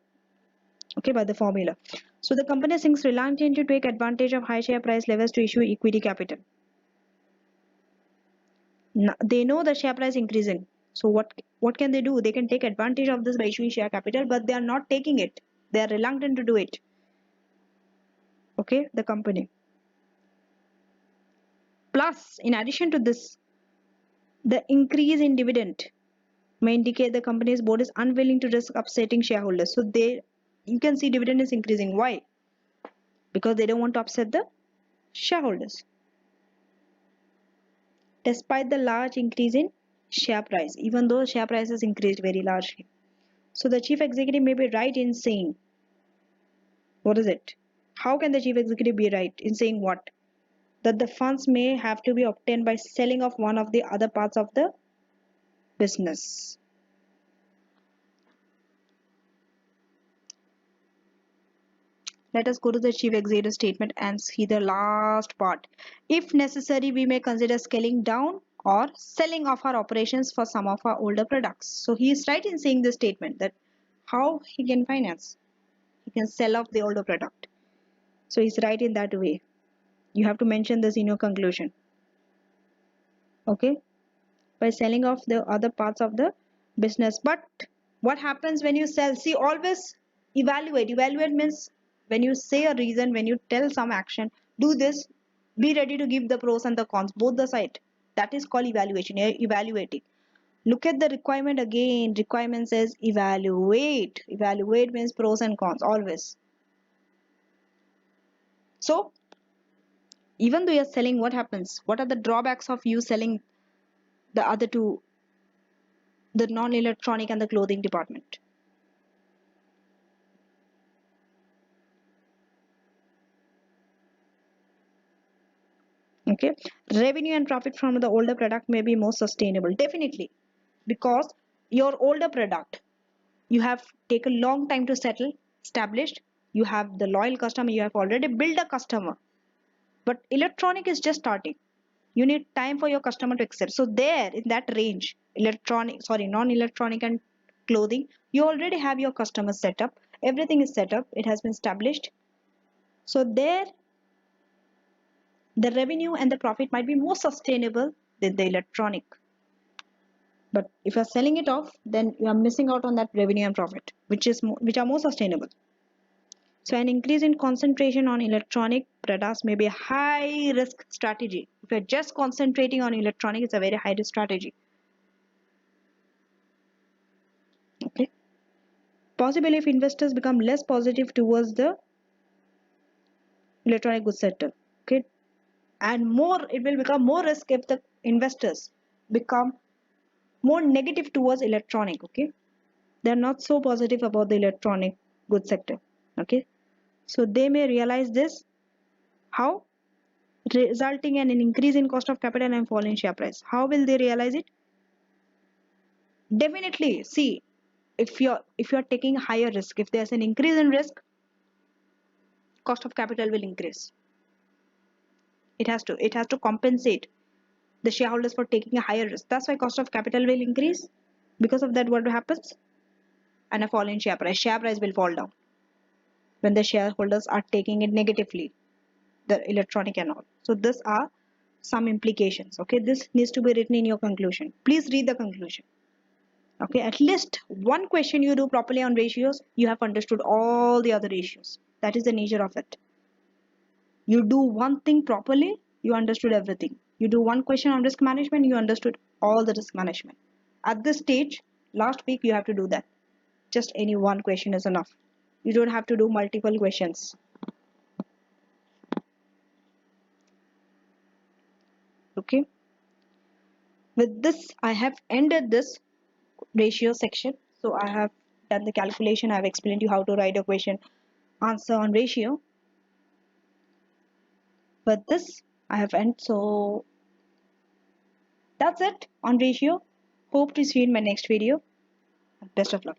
Okay, by the formula. So the company seems reluctant to take advantage of high share price levels to issue equity capital. Now, they know the share price increasing. So what can they do? They can take advantage of this by issuing share capital, but they are not taking it. They are reluctant to do it. Okay, the company. Plus, in addition to this, the increase in dividend may indicate the company's board is unwilling to risk upsetting shareholders. So you can see dividend is increasing. Why? Because they don't want to upset the shareholders. Despite the large increase in share price, even though share price has increased very largely. So the chief executive may be right in saying, what is it? How can the chief executive be right in saying what? That the funds may have to be obtained by selling off one of the other parts of the business. Let us go to the chief executive statement and see the last part. If necessary, we may consider scaling down or selling off our operations for some of our older products. So he is right in saying this statement that how he can finance. He can sell off the older product. So he's right in that way. You have to mention this in your conclusion. Okay. By selling off the other parts of the business. But what happens when you sell? See, always evaluate. Evaluate means when you say a reason, when you tell some action, do this, be ready to give the pros and the cons, both the side. That is called evaluation. You're evaluating. Look at the requirement again. Requirement says evaluate. Evaluate means pros and cons always. So even though you're selling, what happens? What are the drawbacks of you selling the other two, the non-electronic and the clothing department? Okay, revenue and profit from the older product may be more sustainable, definitely, because your older product, you have taken long time to settle, established, you have the loyal customer, you have already built a customer, but electronic is just starting. You need time for your customer to accept. So there in that range, non-electronic and clothing, you already have your customer set up, Everything is set up, it has been established. So there the revenue and the profit might be more sustainable than the electronic. But if you're selling it off, then you are missing out on that revenue and profit, which are more sustainable. So an increase in concentration on electronic products may be a high risk strategy. If you're just concentrating on electronic, it's a very high risk strategy. Okay. Possibly if investors become less positive towards the electronic goods sector. Okay. And more, it will become more risk if the investors become more negative towards electronic. Okay. They're not so positive about the electronic goods sector. Okay. So they may realize this. How? Resulting in an increase in cost of capital and fall in share price. How will they realize it? Definitely, see, if you're taking higher risk, if there's an increase in risk, cost of capital will increase. It has to compensate the shareholders for taking a higher risk. That's why cost of capital will increase. Because of that, what happens? And a fall in share price. Share price will fall down when the shareholders are taking it negatively, the electronic and all. So these are some implications. Okay, this needs to be written in your conclusion. Please read the conclusion. Okay, at least one question you do properly on ratios, you have understood all the other ratios. That is the nature of it. You do one thing properly, you understood everything. You do one question on risk management, you understood all the risk management. At this stage, last week you have to do that. Just any one question is enough. You don't have to do multiple questions. Okay. With this, I have ended this ratio section. So I have done the calculation. I have explained you how to write a question answer on ratio. But this I have ended. So that's it on ratio. Hope to see you in my next video. Best of luck.